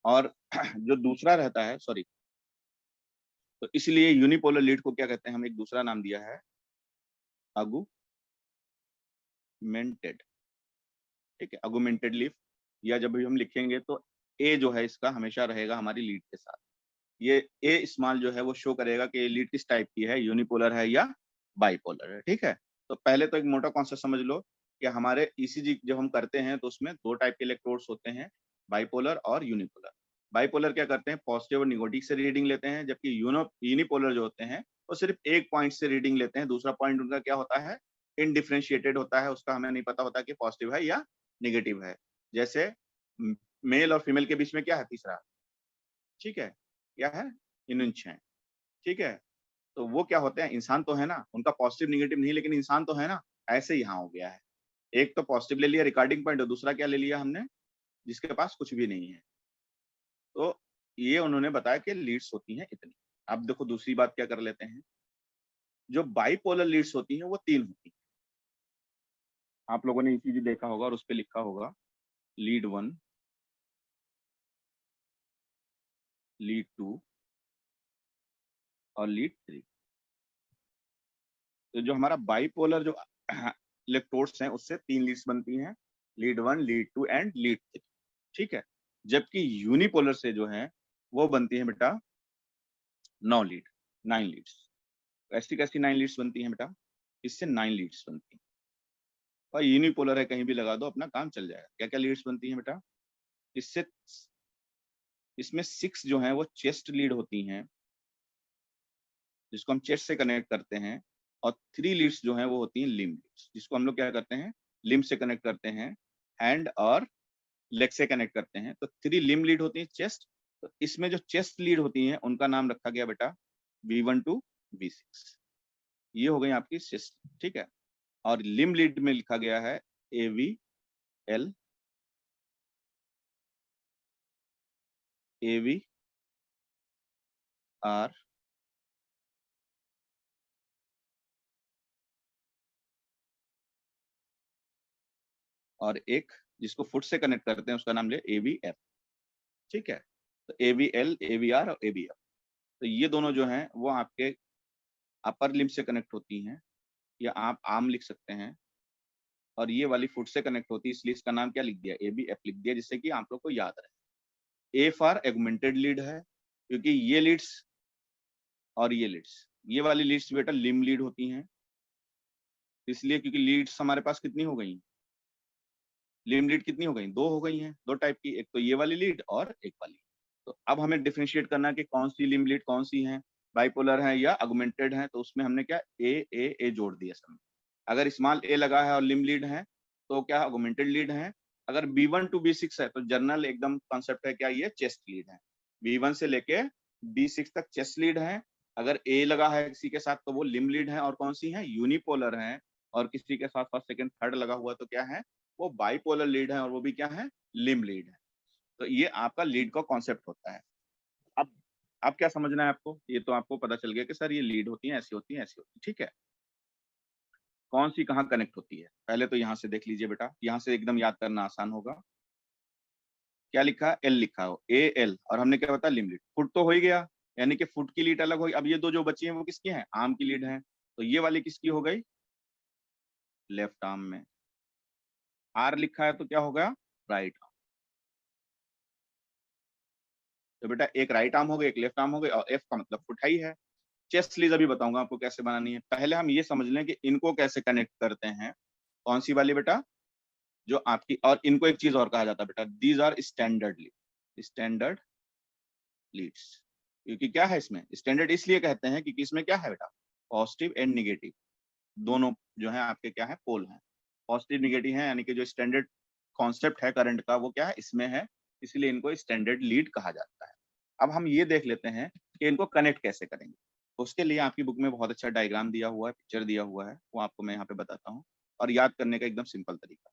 और जो दूसरा रहता है, सॉरी, तो इसलिए यूनिपोलर लीड को क्या कहते हैं, हम एक दूसरा नाम दिया है, अगुमेंटेड। ठीक है, अगुमेंटेड लीफ, या जब भी हम लिखेंगे तो ए जो है इसका हमेशा रहेगा हमारी लीड के साथ। ये ए स्मॉल जो है वो शो करेगा कि लीड किस टाइप की है, यूनिपोलर है या बाइपोलर है। ठीक है, तो पहले तो एक मोटा कॉन्सेप्ट समझ लो कि हमारे ईसीजी जब हम करते हैं तो उसमें दो टाइप के इलेक्ट्रोड्स होते हैं, बाइपोलर और यूनिपोलर। बाइपोलर क्या करते हैं, पॉजिटिव और निगेटिव से रीडिंग लेते हैं, जबकि यूनिपोलर जो होते हैं वो सिर्फ एक पॉइंट से रीडिंग लेते हैं, दूसरा पॉइंट उनका क्या होता है, इनडिफरेंशिएटेड होता है, उसका हमें नहीं पता होता कि पॉजिटिव है या निगेटिव है। जैसे मेल और फीमेल के बीच में क्या है, तीसरा, ठीक है, क्या है, इनुंच है। ठीक है, तो वो क्या होते हैं, इंसान तो है ना, उनका पॉजिटिव निगेटिव नहीं, लेकिन इंसान तो है ना, ऐसे यहाँ हो गया है। एक तो पॉजिटिव ले लिया रिकॉर्डिंग पॉइंट, और दूसरा क्या ले लिया हमने, जिसके पास कुछ भी नहीं है। तो ये उन्होंने बताया कि लीड्स होती हैं इतनी। अब देखो दूसरी बात क्या कर लेते हैं, जो बाइपोलर लीड्स होती हैं वो 3 होती हैं। आप लोगों ने इसी देखा होगा और उस पर लिखा होगा लीड 1, लीड 2 और लीड 3। तो जो हमारा बाइपोलर जो इलेक्ट्रोड्स हैं उससे 3 लीड्स बनती हैं, लीड 1, लीड 2 एंड लीड 3। ठीक है, जबकि यूनिपोलर से जो है वो बनती है बेटा 9 लीड, 9 लीड्स। ऐसी कैसी 9 लीड्स बनती हैं बेटा? इससे 9 लीड्स बनती हैं। और यूनिपोलर है, कहीं भी लगा दो अपना काम चल जाएगा। क्या क्या लीड्स बनती हैं बेटा? इससे इसमें 6 जो है वो चेस्ट लीड होती हैं, जिसको हम चेस्ट से कनेक्ट करते हैं, और 3 लीड्स जो हैं वो होती हैं लिम्ब लीड्स, जिसको हम लोग क्या करते हैं, लिम्ब से कनेक्ट करते हैं, हैंड और लेग से कनेक्ट करते हैं। तो 3 लिम्ब लीड होती हैं चेस्ट। तो इसमें जो चेस्ट लीड होती हैं उनका नाम रखा गया बेटा V1 to V6। ये हो गई आपकी चेस्ट, ठीक है। और लिम्ब लीड में लिखा गया है AVL, AVR, और एक जिसको फुट से कनेक्ट करते हैं उसका नाम ले AVF। ठीक है, तो AVL, AVR और AVF। तो ये दोनों जो हैं वो आपके अपर लिम्ब से कनेक्ट होती हैं, या आप आर्म लिख सकते हैं, और ये वाली फुट से कनेक्ट होती है, इसलिए इसका नाम क्या लिख दिया, AVF लिख दिया, जिससे कि आप लोग को याद रहे। A फॉर एगमेंटेड लीड है, क्योंकि ये लीड्स और ये लीड्स, ये वाली लीड्स बेटा लिम्ब लीड होती हैं, इसलिए क्योंकि लीड्स हमारे पास कितनी हो गई, लिम्ब लीड कितनी हो गई, 2 हो गई हैं, 2 टाइप की, एक तो ये वाली लीड और एक वाली। तो अब हमें डिफरेंशिएट करना है कि कौन सी लिम्ब लीड कौन सी है, बाइपोलर है या अगुमेंटेड है। तो उसमें हमने क्या ए जोड़ दिया सब। अगर स्मॉल ए लगा है और लिम्ब लीड है तो क्या अगुमेंटेड लीड है। अगर B1 to B6 है तो जनरल एकदम कॉन्सेप्ट है, क्या ये चेस्ट लीड है। B1 से लेके B6 तक चेस्ट लीड है। अगर ए लगा है किसी के साथ तो वो लिम्ब लीड है, और कौन सी है, यूनिपोलर है। और किसी के साथ फर्स्ट सेकंड थर्ड लगा हुआ तो क्या है, वो बाइपोलर लीड है, और वो भी क्या है, लिम्ब लीड है। तो ये आपका लीड का कॉन्सेप्ट होता है। अब अब क्या समझना है आपको, ये तो आपको पता चल गया कि सर ये लीड होती है, ऐसी होती है, ऐसी होती है। ठीक है, कौन सी कहाँ कनेक्ट होती है, पहले तो यहाँ से देख लीजिए बेटा, यहाँ से एकदम याद करना आसान होगा। क्या लिखा, एल लिखा हो, AL, और हमने क्या बताया, लिम्ब लीड। फुट तो हो ही गया, यानी कि फुट की लीड अलग होगी। अब ये दो जो बची हैं वो किसकी हैं, आर्म की लीड है। तो ये वाली किसकी हो गई, लेफ्ट आर्म में। R लिखा है तो क्या होगा, राइट आर्म। तो बेटा एक राइट आर्म हो गई, एक लेफ्ट आर्म हो गई, और F का मतलब फुट ही है। चेस्ट लीज अभी बताऊंगा आपको कैसे बनानी है। पहले हम ये समझ लें कि इनको कैसे कनेक्ट करते हैं। कौन सी वाली बेटा, जो आपकी, और इनको एक चीज और कहा जाता है बेटा, these are standard lead, standard leads. क्योंकि क्या है इसमें स्टैंडर्ड, इसलिए कहते हैं क्योंकि इसमें क्या है बेटा, पॉजिटिव एंड निगेटिव दोनों जो है आपके क्या है, पोल हैं। पॉजिटिव निगेटिव है, यानी कि जो स्टैंडर्ड कॉन्सेप्ट है करंट का वो क्या है, इसमें है, इसलिए इनको स्टैंडर्ड लीड कहा जाता है। अब हम ये देख लेते हैं कि इनको कनेक्ट कैसे करेंगे। उसके लिए आपकी बुक में बहुत अच्छा डायग्राम दिया हुआ है, पिक्चर दिया हुआ है, वो आपको मैं यहाँ पे बताता हूँ। और याद करने का एकदम सिंपल तरीका,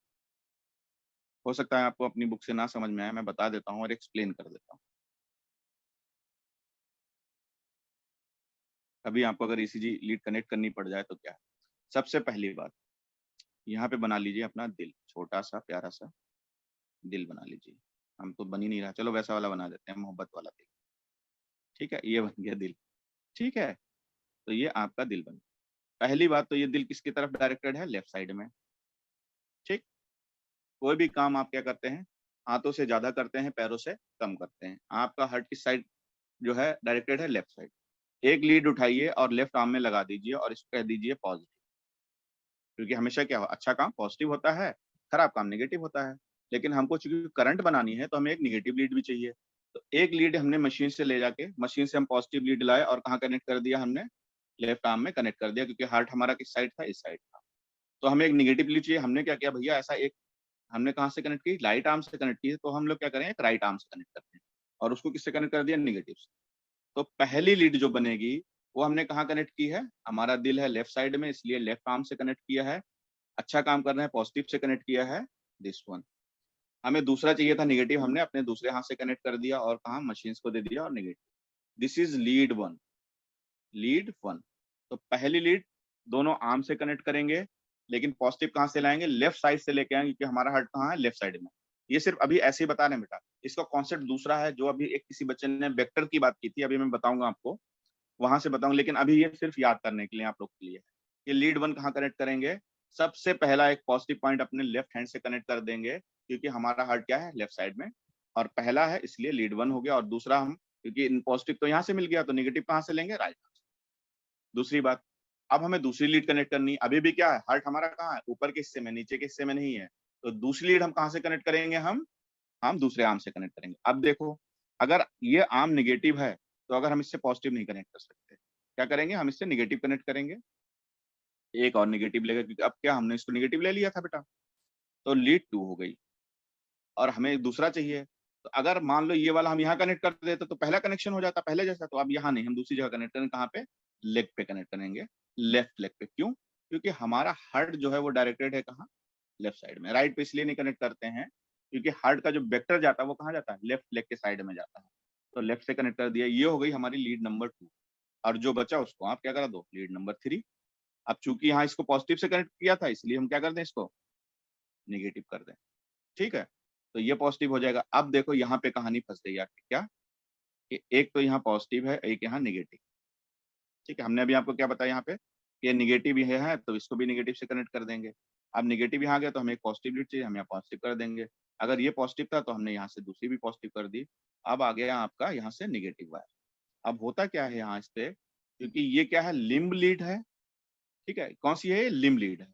हो सकता है आपको अपनी बुक से ना समझ में आए, मैं बता देता हूँ और एक्सप्लेन कर देता हूँ। कभी आपको अगर ECG लीड कनेक्ट करनी पड़ जाए तो क्या है, सबसे पहली बात, यहाँ पे बना लीजिए अपना दिल, छोटा सा प्यारा सा दिल बना लीजिए। हम तो बन ही नहीं रहा, चलो वैसा वाला बना देते हैं, मोहब्बत वाला दिल। ठीक है, ये बन गया दिल। ठीक है, तो ये आपका दिल बन गया। पहली बात तो ये दिल किसकी तरफ डायरेक्टेड है, लेफ्ट साइड में। ठीक, कोई भी काम आप क्या करते हैं, हाथों से ज्यादा करते हैं, पैरों से कम करते हैं। आपका हार्ट किस साइड जो है डायरेक्टेड है, लेफ्ट साइड। एक लीड उठाइए और लेफ्ट आर्म में लगा दीजिए और इसको कह दीजिए पॉजिटिव। क्योंकि हमेशा क्या हो, अच्छा काम पॉजिटिव होता है, खराब काम नेगेटिव होता है। लेकिन हमको चूंकि करंट बनानी है तो हमें एक नेगेटिव लीड भी चाहिए। तो एक लीड हमने मशीन से ले जाके, मशीन से हम पॉजिटिव लीड लाए और कहाँ कनेक्ट कर दिया हमने, लेफ्ट आर्म में कनेक्ट कर दिया, क्योंकि हार्ट हमारा किस साइड था, इस साइड था। तो हमें एक नेगेटिव लीड चाहिए। हमने क्या किया भैया, ऐसा एक हमने कहाँ से कनेक्ट की, राइट आर्म से कनेक्ट की है, तो हम लोग क्या करें, एक राइट आर्म से कनेक्ट करते हैं, और उसको किससे कनेक्ट कर दिया, नेगेटिव से। तो पहली लीड जो बनेगी वो हमने कहाँ कनेक्ट की है, हमारा दिल है लेफ्ट साइड में, इसलिए लेफ्ट आर्म से कनेक्ट किया है। अच्छा काम कर रहे हैं, पॉजिटिव से कनेक्ट किया है, दिस वन। हमें दूसरा चाहिए था नेगेटिव, हमने अपने दूसरे हाथ से कनेक्ट कर दिया और कहा, मशीन्स को दे दिया और negative. This is lead one, lead one. तो पहली लीड दोनों आर्म से कनेक्ट करेंगे, लेकिन पॉजिटिव कहाँ से लाएंगे, लेफ्ट साइड से लेके आएंगे, क्योंकि हमारा हार्ट कहाँ है, लेफ्ट साइड में। ये सिर्फ अभी ऐसे ही बता रहे हैं बेटा। इसका कॉन्सेप्ट दूसरा है, जो अभी एक किसी बच्चे ने वेक्टर की बात की थी, अभी मैं बताऊंगा आपको, वहां से बताऊंगा, लेकिन अभी ये सिर्फ याद करने के लिए आप लोग के लिए है। ये लीड वन कहाँ कनेक्ट करेंगे? सबसे पहला एक पॉजिटिव पॉइंट अपने लेफ्ट हैंड से कनेक्ट कर देंगे, क्योंकि हमारा हार्ट क्या है? लेफ्ट साइड में, और पहला है इसलिए लीड वन हो गया, और दूसरा हम, क्योंकि पॉजिटिव तो यहाँ से मिल गया, तो निगेटिव कहाँ से लेंगे? राइट। दूसरी बात, अब हमें दूसरी लीड कनेक्ट करनी है। अभी भी क्या है? हार्ट हमारा कहाँ है? ऊपर के हिस्से में, नीचे के हिस्से में नहीं है। तो दूसरी लीड हम कहाँ से कनेक्ट करेंगे? हम दूसरे आर्म से कनेक्ट करेंगे। अब देखो, अगर ये आर्म नेगेटिव है, तो अगर हम इससे पॉजिटिव नहीं कनेक्ट कर सकते, क्या करेंगे? हम इससे नेगेटिव कनेक्ट करेंगे, एक और नेगेटिव लेगा, क्योंकि अब क्या, हमने इसको नेगेटिव ले लिया था बेटा, तो लीड टू हो गई, और हमें दूसरा चाहिए। तो अगर मान लो ये वाला हम यहाँ कनेक्ट कर देते तो पहला कनेक्शन हो जाता पहले जैसा, तो अब यहाँ नहीं, हम दूसरी जगह कनेक्ट करेंगे। कहाँ पे? लेग पे कनेक्ट करेंगे, लेफ्ट लेग पे। क्यों? क्योंकि हमारा हार्ट जो है वो डायरेक्टेड है कहाँ? लेफ्ट साइड में। राइट पे इसलिए नहीं कनेक्ट करते हैं, क्योंकि हार्ट का जो वेक्टर जाता है वो कहाँ जाता है? लेफ्ट लेग के साइड में जाता है। तो लेफ्ट से कनेक्ट कर दिया, ये हो गई हमारी लीड नंबर 2। और जो बचा उसको आप क्या करा दो? Lead number 3। अब चूंकि यहाँ इसको पॉजिटिव से कनेक्ट किया था, इसलिए हम क्या कर दें? इसको नेगेटिव कर दें। ठीक है, तो ये पॉजिटिव हो जाएगा। अब देखो यहाँ पे कहानी फंस गई आपकी, क्या कि एक तो यहाँ पॉजिटिव है, एक यहाँ नेगेटिव। ठीक है, हमने अभी आपको क्या बताया यहाँ पे, कि ये नेगेटिव ये है, तो इसको भी नेगेटिव से कनेक्ट कर देंगे। अब नेगेटिव यहाँ आ गया, तो हमें एक पॉजिटिव लीड चाहिए, हम यहाँ पॉजिटिव कर देंगे। अगर ये पॉजिटिव था, तो हमने यहाँ से दूसरी भी पॉजिटिव कर दी। अब आ गया आपका यहाँ से नेगेटिव वायर। अब होता क्या है यहाँ इस पे, क्योंकि ये क्या है? लिम्ब लीड है। ठीक है, कौन सी है? ये लिम्ब लीड है।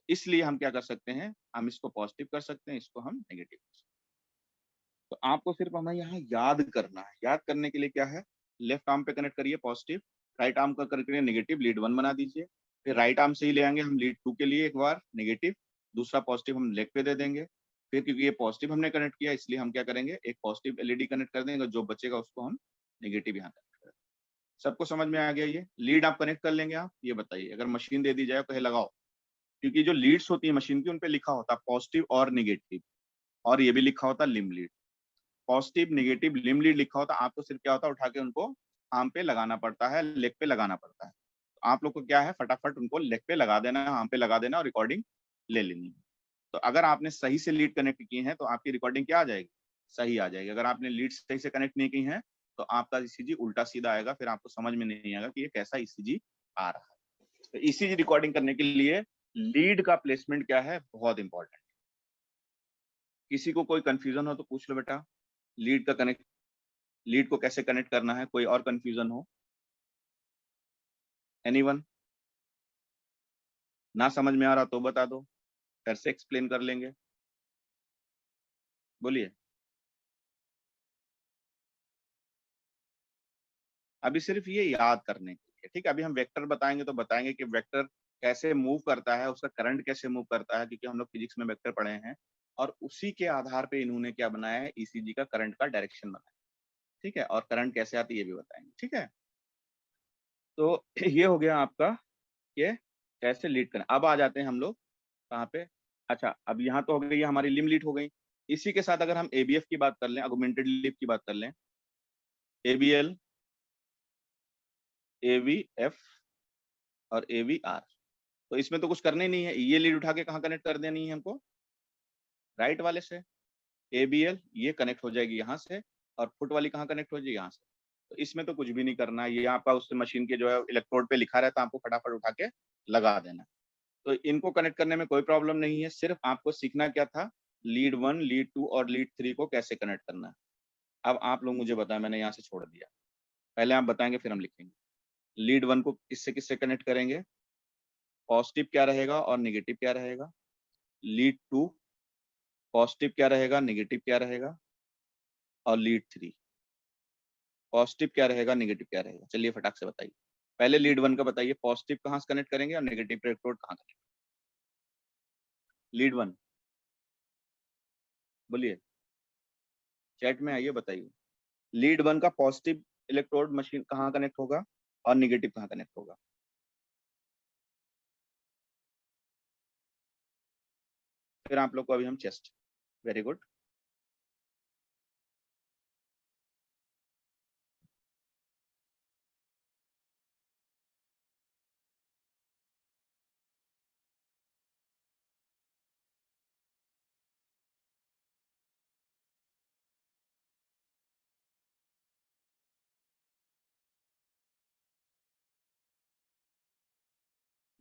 इसलिए हम क्या कर सकते हैं? हम इसको पॉजिटिव कर सकते हैं, इसको हम नेगेटिव कर सकते हैं। तो आपको सिर्फ हमें यहाँ याद करना है। याद करने के लिए क्या है? लेफ्ट आर्म पे कनेक्ट करिए पॉजिटिव, राइट आर्म का करके नेगेटिव, लीड वन बना दीजिए। फिर राइट आर्म से ही ले आएंगे हम लीड टू के लिए एक बार नेगेटिव, दूसरा पॉजिटिव हम लेग पे दे देंगे। फिर क्योंकि ये पॉजिटिव हमने कनेक्ट किया, इसलिए हम क्या करेंगे? एक पॉजिटिव एलईडी कनेक्ट कर देंगे, जो बचेगा उसको हम नेगेटिव यहाँ कनेक्ट करेंगे। सबको समझ में आ गया? ये लीड आप कनेक्ट कर लेंगे। आप ये बताइए, अगर मशीन दे दी जाए कहे लगाओ, क्योंकि जो लीड्स होती है मशीन की, उन पे लिखा होता है पॉजिटिव और निगेटिव, और ये भी लिखा होता है limb lead. Positive negative limb lead लिखा होता है, आपको सिर्फ क्या होता है? उठा के उनको आर्म पे लगाना पड़ता है, लेग पे लगाना पड़ता है। तो आप लोग को क्या है? फटाफट उनको लेग पे लगा देना है, आर्म पे लगा देना और रिकॉर्डिंग ले लेनी है। तो अगर आपने सही से लीड कनेक्ट की है, तो आपकी रिकॉर्डिंग क्या आ जाएगी? सही आ जाएगी। अगर आपने लीड सही से कनेक्ट नहीं की है, तो आपका ईसीजी उल्टा सीधा आएगा, फिर आपको समझ में नहीं आएगा कि ये कैसा ईसीजी आ रहा है। तो ईसीजी रिकॉर्डिंग करने के लिए लीड का प्लेसमेंट क्या है? बहुत इंपॉर्टेंट। किसी को कोई कंफ्यूजन हो तो पूछ लो बेटा। लीड का कनेक्ट, लीड को कैसे कनेक्ट करना है, कोई और कंफ्यूजन हो? एनीवन? ना समझ में आ रहा तो बता दो, फिर से एक्सप्लेन कर लेंगे। बोलिए। अभी सिर्फ ये याद करने के लिए, ठीक है। अभी हम वेक्टर बताएंगे, तो बताएंगे कि वेक्टर कैसे मूव करता है, उसका करंट कैसे मूव करता है, क्योंकि हम लोग फिजिक्स में वेक्टर पढ़े हैं। और उसी के आधार पे इन्होंने क्या बनाया है? ईसीजी का करंट का डायरेक्शन बनाया। ठीक है, और करंट कैसे आती है ये भी बताएंगे। ठीक है, तो ये हो गया आपका, ये कैसे लीड करें। अब आ जाते हैं हम लोग कहाँ पे? अच्छा, अब यहाँ तो हो गई हमारी लिम लीड हो गई। इसी के साथ अगर हम एबीएफ की बात कर लें, अगुमेंटेड लिप की बात कर लें, एबीएल, एवीएफ और एवीआर, तो इसमें तो कुछ करना ही नहीं है। ये लीड उठा के कहाँ कनेक्ट कर देनी है हमको? राइट वाले से। एबीएल ये कनेक्ट हो जाएगी यहाँ से, और फुट वाली कहाँ कनेक्ट हो जाएगी? यहाँ से। तो इसमें तो कुछ भी नहीं करना है, ये आपका उस मशीन के जो है इलेक्ट्रोड पे लिखा रहता है, आपको फटाफट उठा के लगा देना। तो इनको कनेक्ट करने में कोई प्रॉब्लम नहीं है, सिर्फ आपको सीखना क्या था? लीड वन, लीड टू और लीड थ्री को कैसे कनेक्ट करना है। अब आप लोग मुझे बताएं, मैंने यहाँ से छोड़ दिया, पहले आप बताएंगे फिर हम लिखेंगे। लीड वन को किससे किससे कनेक्ट करेंगे? पॉजिटिव क्या रहेगा और नेगेटिव क्या रहेगा? लीड टू पॉजिटिव क्या रहेगा, नेगेटिव क्या रहेगा? और लीड थ्री पॉजिटिव क्या रहेगा, नेगेटिव क्या रहेगा? चलिए फटाक से बताइए। पहले लीड वन का बताइए, पॉजिटिव कहाँ से कनेक्ट करेंगे और नेगेटिव इलेक्ट्रोड कहाँ कनेक्ट? लीड वन, बोलिए, चैट में आइए बताइए। लीड वन का पॉजिटिव इलेक्ट्रोड मशीन कहाँ कनेक्ट होगा और नेगेटिव कहाँ कनेक्ट होगा? फिर आप लोग को अभी हम chest, very good.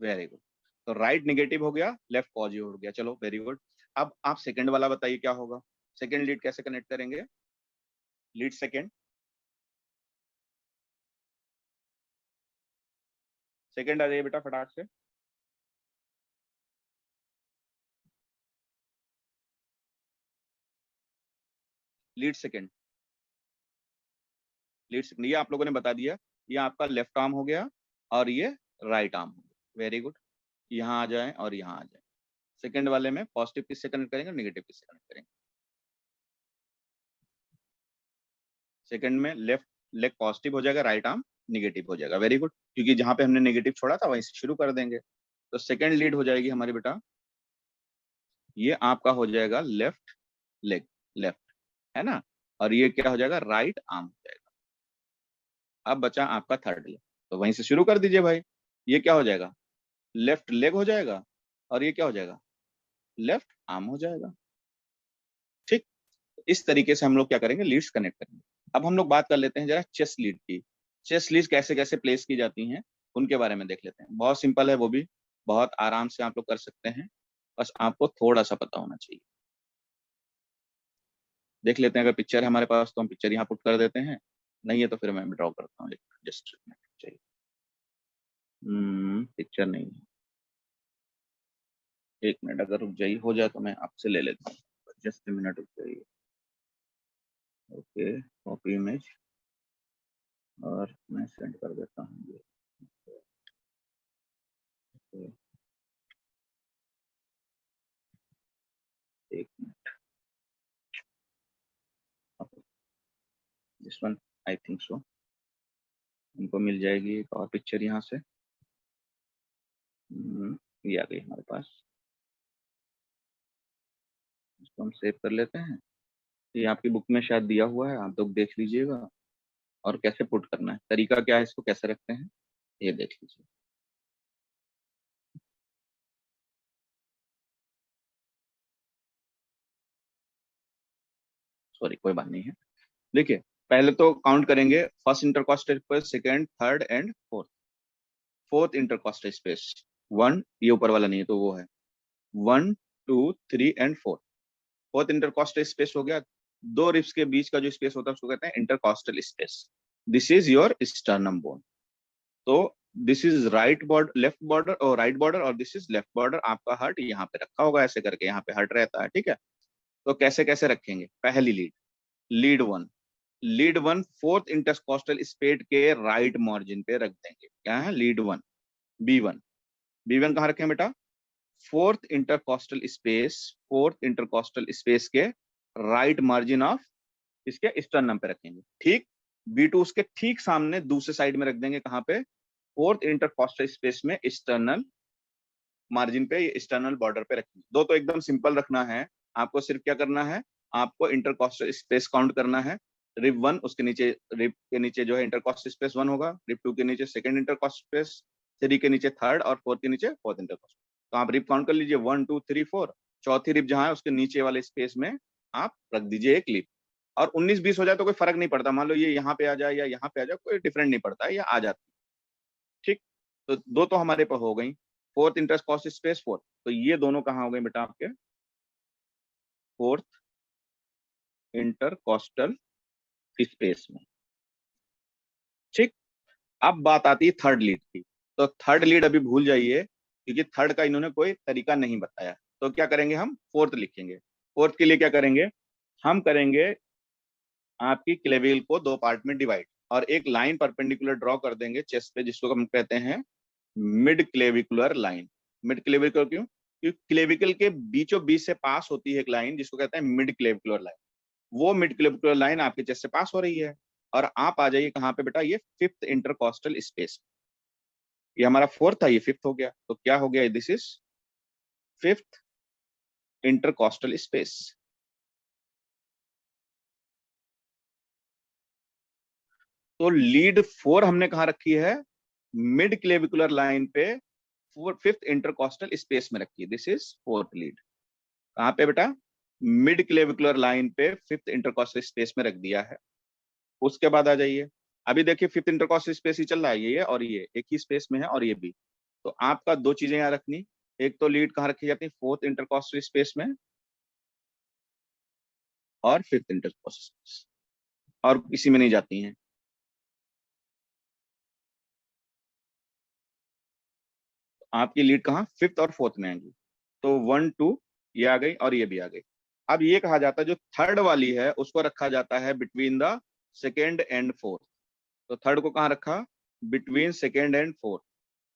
Very good. तो राइट नेगेटिव हो गया, लेफ्ट पॉजिटिव हो गया, चलो वेरी गुड। अब आप सेकंड वाला बताइए क्या होगा। सेकंड लीड कैसे कनेक्ट करेंगे? लीड सेकंड, सेकंड आ जाइए बेटा फटाक से। लीड सेकंड, लीड सेकंड, ये आप लोगों ने बता दिया। ये आपका लेफ्ट आर्म हो गया और ये राइट आर्म हो गया, वेरी गुड। यहाँ आ जाए और यहाँ आ जाए। सेकंड वाले में पॉजिटिव किससे कनेक्ट करेंगे, नेगेटिव किससे कनेक्ट करेंगे? सेकंड में लेफ्ट लेग पॉजिटिव हो जाएगा, राइट आर्म निगेटिव हो जाएगा, वेरी गुड। क्योंकि जहां पे हमने नेगेटिव छोड़ा था वहीं से शुरू कर देंगे। तो सेकंड लीड हो जाएगी हमारी बेटा, ये आपका हो जाएगा लेफ्ट लेग, लेफ्ट, है ना। और ये क्या हो जाएगा, राइट आर्म हो जाएगा। अब बचा आपका थर्ड लेग, तो वहीं से शुरू कर दीजिए भाई। ये क्या हो जाएगा, लेफ्ट लेग हो जाएगा, और ये क्या हो जाएगा, लेफ्ट आर्म हो जाएगा। ठीक, इस तरीके से हम लोग क्या करेंगे, लीड्स कनेक्ट करेंगे। अब हम लोग बात कर लेते हैं जरा चेस्ट लीड की। चेस्ट लीड कैसे कैसे प्लेस की जाती हैं उनके बारे में देख लेते हैं। बहुत सिंपल है, वो भी बहुत आराम से आप लोग कर सकते हैं, बस आपको थोड़ा सा पता होना चाहिए। देख लेते हैं, अगर पिक्चर है हमारे पास तो हम पिक्चर यहाँ पुट कर देते हैं, नहीं है तो फिर मैं ड्रॉ करता हूँ। जस्ट चाहिए, पिक्चर नहीं है, एक मिनट अगर रुक जाइए, हो जाए तो मैं आपसे ले लेता हूँ, जस्ट मिनट रुक जाइए। ओके, कॉपी इमेज, और मैं सेंड कर देता हूँ ये। Okay, एक minute, this one I think so, उनको मिल जाएगी एक और पिक्चर यहाँ से। ये आ गई हमारे पास, इसको हम सेव कर लेते हैं। ये आपकी बुक में शायद दिया हुआ है, आप लोग देख लीजिएगा। और कैसे पुट करना है, तरीका क्या है, इसको कैसे रखते हैं, ये देख लीजिए। सॉरी, कोई बात नहीं है। देखिए, पहले तो काउंट करेंगे, first intercostal space, second, third and fourth. Fourth intercostal space, one, ये ऊपर वाला नहीं है तो वो है, 1 2 3 एंड 4। फोर्थ इंटरकॉस्टल स्पेस हो गया। दो रिब्स के बीच का जो स्पेस होता है उसको कहते हैं intercostal space. This is your sternum bone. तो this is right border, left border और राइट बॉर्डर, और दिस इज लेफ्ट बॉर्डर। आपका हार्ट यहाँ पे रखा होगा ऐसे करके, यहाँ पे हार्ट रहता है, ठीक है। तो कैसे कैसे रखेंगे, पहली lead, lead one, lead one fourth intercostal space के राइट मार्जिन पे रख देंगे। क्या है, lead one, b one. B one कहाँ रखें बेटा, fourth intercostal space, fourth intercostal space के राइट मार्जिन ऑफ इसके स्टर्नम पे रखेंगे, ठीक। बी टू उसके ठीक सामने दूसरे साइड में रख देंगे, कहाँ पे, फोर्थ इंटरकॉस्टल स्पेस में स्टर्नल मार्जिन पे, स्टर्नल बॉर्डर पे रखेंगे। दो तो एकदम सिंपल रखना है, आपको सिर्फ क्या करना है, आपको इंटरकॉस्टल स्पेस काउंट करना है। रिब वन, उसके नीचे, रिब के नीचे जो है इंटरकॉस्टल स्पेस वन होगा, रिब टू के नीचे सेकंड इंटरकॉस्टल स्पेस, थ्री के नीचे थर्ड, और फोर्थ के नीचे फोर्थ इंटरकॉस्टल। तो आप रिब काउंट कर लीजिए, 1 2 3 4। चौथी रिब जहां है उसके नीचे वाले स्पेस में आप रख दीजिए एक लिप। और 19 20 हो जाए तो कोई फर्क नहीं पड़ता, मान लो ये यहाँ पे आ जाए या यहाँ पे आ जाए, कोई डिफरेंट नहीं पड़ता है, या आ जाती है, ठीक। तो दो तो हमारे पास हो गई, फोर्थ इंटरकॉस्टल स्पेस, फोर्थ। तो ये दोनों कहाँ हो गए बेटा आपके, फोर्थ इंटरकॉस्टल स्पेस में, ठीक। अब बात आती है थर्ड लीड की। तो थर्ड लीड अभी भूल जाइए, क्योंकि थर्ड का इन्होंने कोई तरीका नहीं बताया। तो क्या करेंगे, हम फोर्थ लिखेंगे। फोर्थ के लिए क्या करेंगे, हम करेंगे आपकी क्लेविकल को दो पार्ट में डिवाइड, और एक लाइन परपेंडिकुलर ड्रॉ कर देंगे चेस्ट पे, जिसको हम कहते हैं mid clavicular line. Mid clavicular क्यों, क्योंकि क्लेविकल के बीचों बीच से पास होती है एक लाइन जिसको कहते हैं मिड क्लेविकुलर लाइन। वो मिड क्लेविकुलर लाइन आपके चेस्ट से पास हो रही है। और आप आ जाइए कहाँ पे बेटा, ये फिफ्थ इंटरकॉस्टल स्पेस। ये हमारा फोर्थ था, ये फिफ्थ हो गया, तो क्या हो गया, this is fifth intercostal space. तो लीड फोर हमने कहा रखी है, मिड क्लेविकुलर लाइन पे, फिफ्थ इंटरकॉस्टल स्पेस में रखी है। This is fourth lead. कहाँ पे बेटा, मिड क्लेविकुलर लाइन पे फिफ्थ इंटरकॉस्टल स्पेस में रख दिया है। उसके बाद आ जाइए, अभी देखिए फिफ्थ इंटरकॉस्टल स्पेस ही चल रहा है, ये और ये एक ही स्पेस में है, और ये भी। तो आपका दो चीजें यहाँ रखनी, एक तो लीड कहाँ रखी जाती है, फोर्थ इंटरकॉस्टल स्पेस में और फिफ्थ इंटरकॉस्टल स्पेस, और किसी में नहीं जाती हैं। आपकी लीड कहाँ, फिफ्थ और फोर्थ में आएंगी। तो 1 2 ये आ गई और ये भी आ गई। अब ये कहा जाता है जो थर्ड वाली है उसको रखा जाता है between the second and fourth. तो थर्ड को कहाँ रखा, बिटवीन सेकेंड एंड फोर्थ।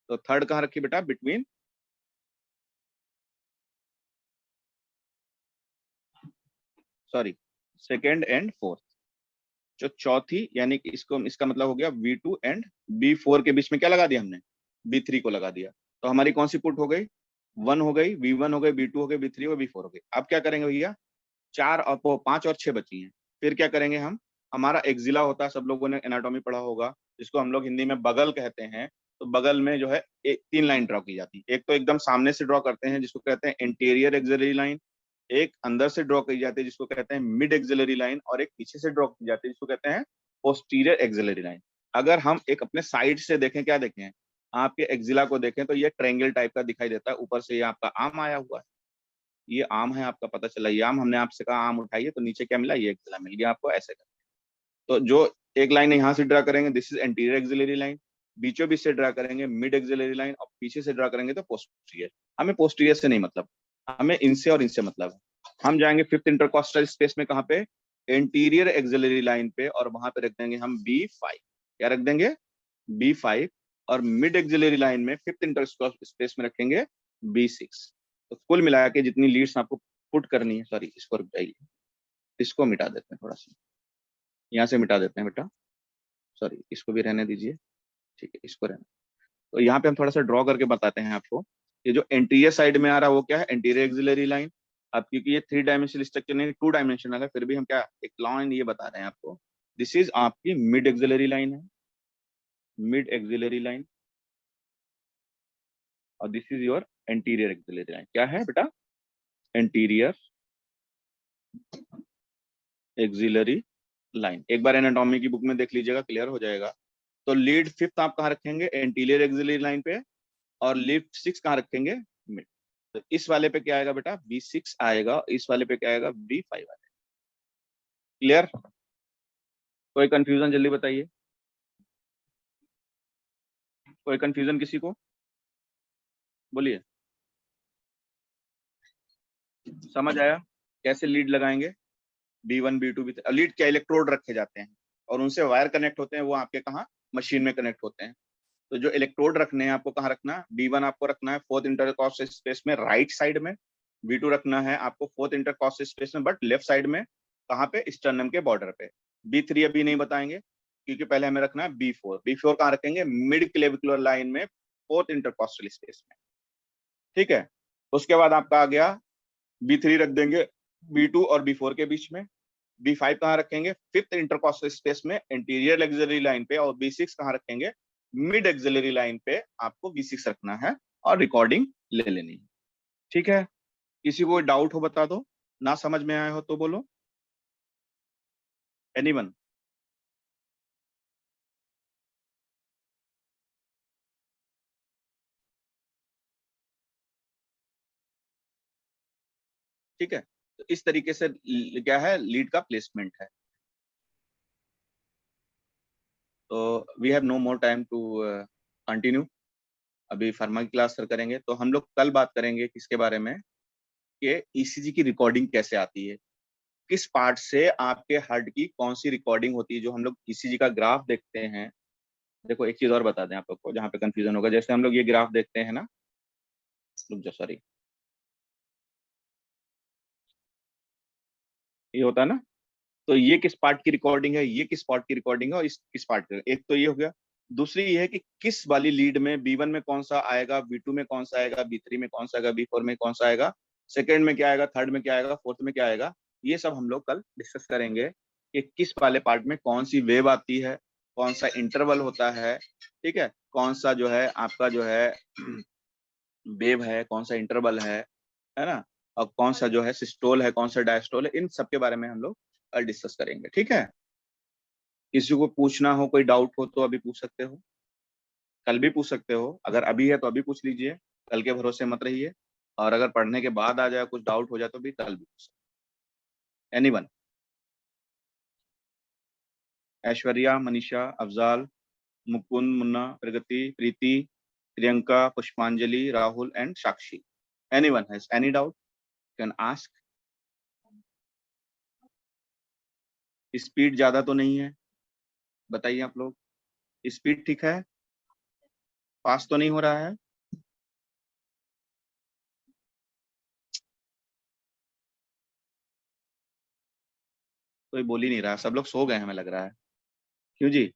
तो थर्ड कहाँ रखी बेटा, between, sorry, second and fourth. जो चौथी यानी कि इसको, इसका मतलब हो गया V2 एंड B4 के बीच में क्या लगा दिया हमने, B3 को लगा दिया। तो हमारी कौन सी पुट हो गई, 1 हो गई, V1 हो गई, B2 हो गई, B3 हो गई, B4 हो गई। अब क्या करेंगे भैया, चार और पांच और छह बची हैं। फिर क्या करेंगे हम, हमारा एक्जिला होता है, सब लोगों ने एनाटॉमी पढ़ा होगा, जिसको हम लोग हिंदी में बगल कहते हैं। तो बगल में जो है एक तीन लाइन ड्रॉ की जाती है। एक तो एकदम सामने से ड्रॉ करते हैं जिसको कहते हैं इंटीरियर एक्सिलरी लाइन, एक अंदर से ड्रॉ की जाती है जिसको कहते हैं मिड एक्सिलरी लाइन, और एक पीछे से ड्रॉ की जाती है जिसको कहते हैं पोस्टीरियर एक्सिलरी लाइन। अगर हम एक अपने साइड से देखें, क्या देखें, आपके एक्जिला को देखें तो ये ट्रायंगल टाइप का दिखाई देता है। ऊपर से ये आपका आर्म आया हुआ है, ये आर्म है आपका, पता चला ये आर्म, हमने आपसे कहा आर्म उठाइए तो नीचे क्या मिला, ये एक्सिला मिल गया आपको, ऐसे कर। तो जो एक लाइन यहाँ से ड्रा करेंगे this is anterior axillary line, बीचों बीच से ड्रा करेंगे मिड एक्सिलरी लाइन, और पीछे से ड्रा करेंगे तो पोस्टीरियर। हमें पोस्टीरियर से नहीं मतलब, हमें इनसे और इनसे मतलब है। हम जाएंगे फिफ्थ इंटरकॉस्टल स्पेस में, कहाँ पे, एंटीरियर एक्सिलरी लाइन पे, और वहां पे रख देंगे हम B5। क्या रख देंगे, B5। और मिड एक्सिलरी लाइन में फिफ्थ इंटरकॉस्टल स्पेस में रखेंगे B6। तो कुल मिला के जितनी लीड्स आपको पुट करनी है, सॉरी इसको रुक जाइए, इसको मिटा देते हैं थोड़ा सा, यहाँ से मिटा देते हैं बेटा, सॉरी इसको भी रहने दीजिए, ठीक है इसको रहने। तो यहाँ पे हम थोड़ा सा ड्रॉ करके बताते हैं आपको। ये जो एंटीरियर साइड में आ रहा है वो क्या है, एंटीरियर एक्सिलरी लाइन। अब क्योंकि ये 3 डायमेंशनल स्ट्रक्चर नहीं 2 डायमेंशनल है, फिर भी हम क्या एक लाइन ये बता रहे हैं आपको, दिस इज आपकी मिड एक्सिलरी लाइन है, मिड एक्सिलरी लाइन, और this is your anterior axillary line. क्या है बेटा, एंटीरियर एक्सिलरी लाइन। एक बार एनाटॉमी की बुक में देख लीजिएगा, क्लियर हो जाएगा। तो लीड फिफ्थ आप कहाँ रखेंगे, एंटीरियर एक्सिलरी लाइन पे, और लीड 6 कहाँ रखेंगे, मिड। तो इस वाले पे क्या आएगा बेटा, B6 आएगा, इस वाले पे क्या आएगा, B5 आएगा। क्लियर, कोई कंफ्यूजन जल्दी बताइए, कोई कंफ्यूजन किसी को, बोलिए। समझ आया कैसे लीड लगाएंगे, B1 B2 B3। लीड क्या, इलेक्ट्रोड रखे जाते हैं और उनसे वायर कनेक्ट होते हैं, वो आपके कहाँ, मशीन में कनेक्ट होते हैं। तो जो इलेक्ट्रोड रखने हैं आपको कहाँ रखना है, B1 आपको रखना है फोर्थ इंटरकॉस्टल स्पेस में राइट साइड में, B2 रखना है आपको फोर्थ इंटरकॉस्टल स्पेस में बट लेफ्ट साइड में, कहाँ पे, स्टर्नम के बॉर्डर पे। B3 अभी नहीं बताएंगे क्योंकि पहले हमें रखना है B4। B4 कहाँ रखेंगे, मिड क्लेविकुलर लाइन में, फोर्थ इंटरकॉस्टल स्पेस में, ठीक है। उसके बाद आपका आ गया B3 रख देंगे B2 और B4 के बीच में। B5 कहाँ रखेंगे, फिफ्थ इंटरकॉस्टल स्पेस में एंटीरियर एक्सिलरी लाइन पे, और B6 कहाँ रखेंगे, मिड एक्सिलरी लाइन पे। आपको B6 रखना है और रिकॉर्डिंग ले लेनी है, ठीक है। किसी को डाउट हो बता दो, ना समझ में आया हो तो बोलो, एनीवन। ठीक है, तो इस तरीके से क्या है, लीड का प्लेसमेंट है। तो we have no more time to continue. अभी फार्मा की क्लास सर करेंगे, तो हम लोग कल बात करेंगे किसके बारे में, कि ईसीजी की रिकॉर्डिंग कैसे आती है, किस पार्ट से आपके हार्ट की कौन सी रिकॉर्डिंग होती है। जो हम लोग ईसीजी का ग्राफ देखते हैं, देखो एक चीज और बता दें आप लोग को जहाँ पे कंफ्यूजन होगा, जैसे हम लोग ये ग्राफ देखते हैं ना, रुक जाओ सॉरी, ये होता है ना, तो ये किस पार्ट की रिकॉर्डिंग है, ये किस पार्ट की रिकॉर्डिंग है, और इस किस पार्ट की, एक तो ये हो गया। दूसरी ये है कि किस वाली लीड में B1 में कौन सा आएगा, B2 में कौन सा आएगा, B3 में कौन सा आएगा, B4 में कौन सा आएगा, सेकंड में क्या आएगा, थर्ड में क्या आएगा, फोर्थ में क्या आएगा। ये सब हम लोग कल डिस्कस करेंगे कि किस वाले पार्ट में कौन सी वेव आती है, कौन सा इंटरवल होता है, ठीक है, कौन सा जो है आपका जो है वेव है, कौन सा इंटरवल है ना, और कौन सा जो है सिस्टोल है, कौन सा डायस्टोल है। इन सब के बारे में हम लोग कल डिस्कस करेंगे, ठीक है। किसी को पूछना हो, कोई डाउट हो तो अभी पूछ सकते हो। कल भी पूछ सकते हो, अगर अभी है तो अभी पूछ लीजिए, कल के भरोसे मत रहिए, और अगर पढ़ने के बाद आ जाए, कुछ डाउट हो जाए तो भी कल भी पूछ सकते। एनीवन? ऐश्वर्या, मनीषा, अफजाल, मुकुंद, मुन्ना, प्रगति, प्रीति, प्रियंका, पुष्पांजलि, Rahul and Sakshi. Anyone has any doubt can ask. Speed ज्यादा तो नहीं है, बताइए आप लोग, स्पीड ठीक है, पास तो नहीं हो रहा है? कोई बोल ही नहीं रहा, सब लोग सो गए हैं हमें लग रहा है। क्यों जी?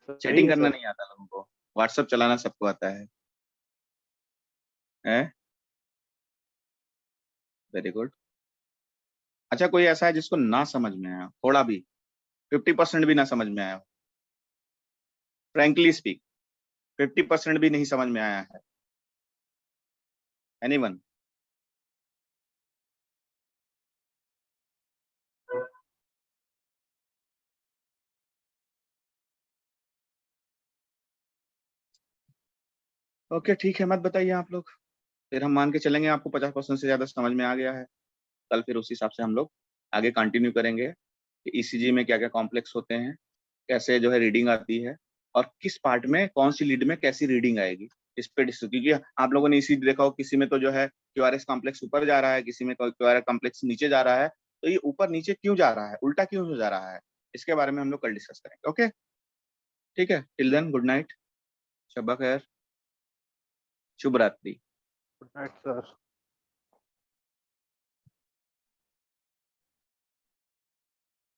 सही चैटिंग है करना सर। नहीं आता लोगों को, व्हाट्सएप चलाना सबको आता है। हैं? Very good. अच्छा, कोई ऐसा है जिसको ना समझ में आया थोड़ा भी, 50% भी ना समझ में आया? फ्रैंकली स्पीक, 50% भी नहीं समझ में आया है? एनीवन? ओके ठीक है, मत बताइए आप लोग, फिर हम मान के चलेंगे आपको 50% से ज्यादा समझ में आ गया है। कल फिर उस हिसाब से हम लोग आगे कंटिन्यू करेंगे कि ईसीजी में क्या क्या कॉम्प्लेक्स होते हैं, कैसे जो है रीडिंग आती है, और किस पार्ट में कौन सी लीड में कैसी रीडिंग आएगी, इस पे क्योंकि आप लोगों ने ईसीजी देखा हो, किसी में तो जो है क्यूआरएस कॉम्प्लेक्स ऊपर जा रहा है, किसी में क्यूआरएस कॉम्प्लेक्स नीचे जा रहा है, तो ये ऊपर नीचे क्यों जा रहा है, उल्टा क्यों हो जा रहा है, इसके बारे में हम लोग कल डिस्कस करेंगे। ओके ठीक है, टिल देन गुड नाइट, शब्बा खैर, शुभ रात्रि। Good night sir.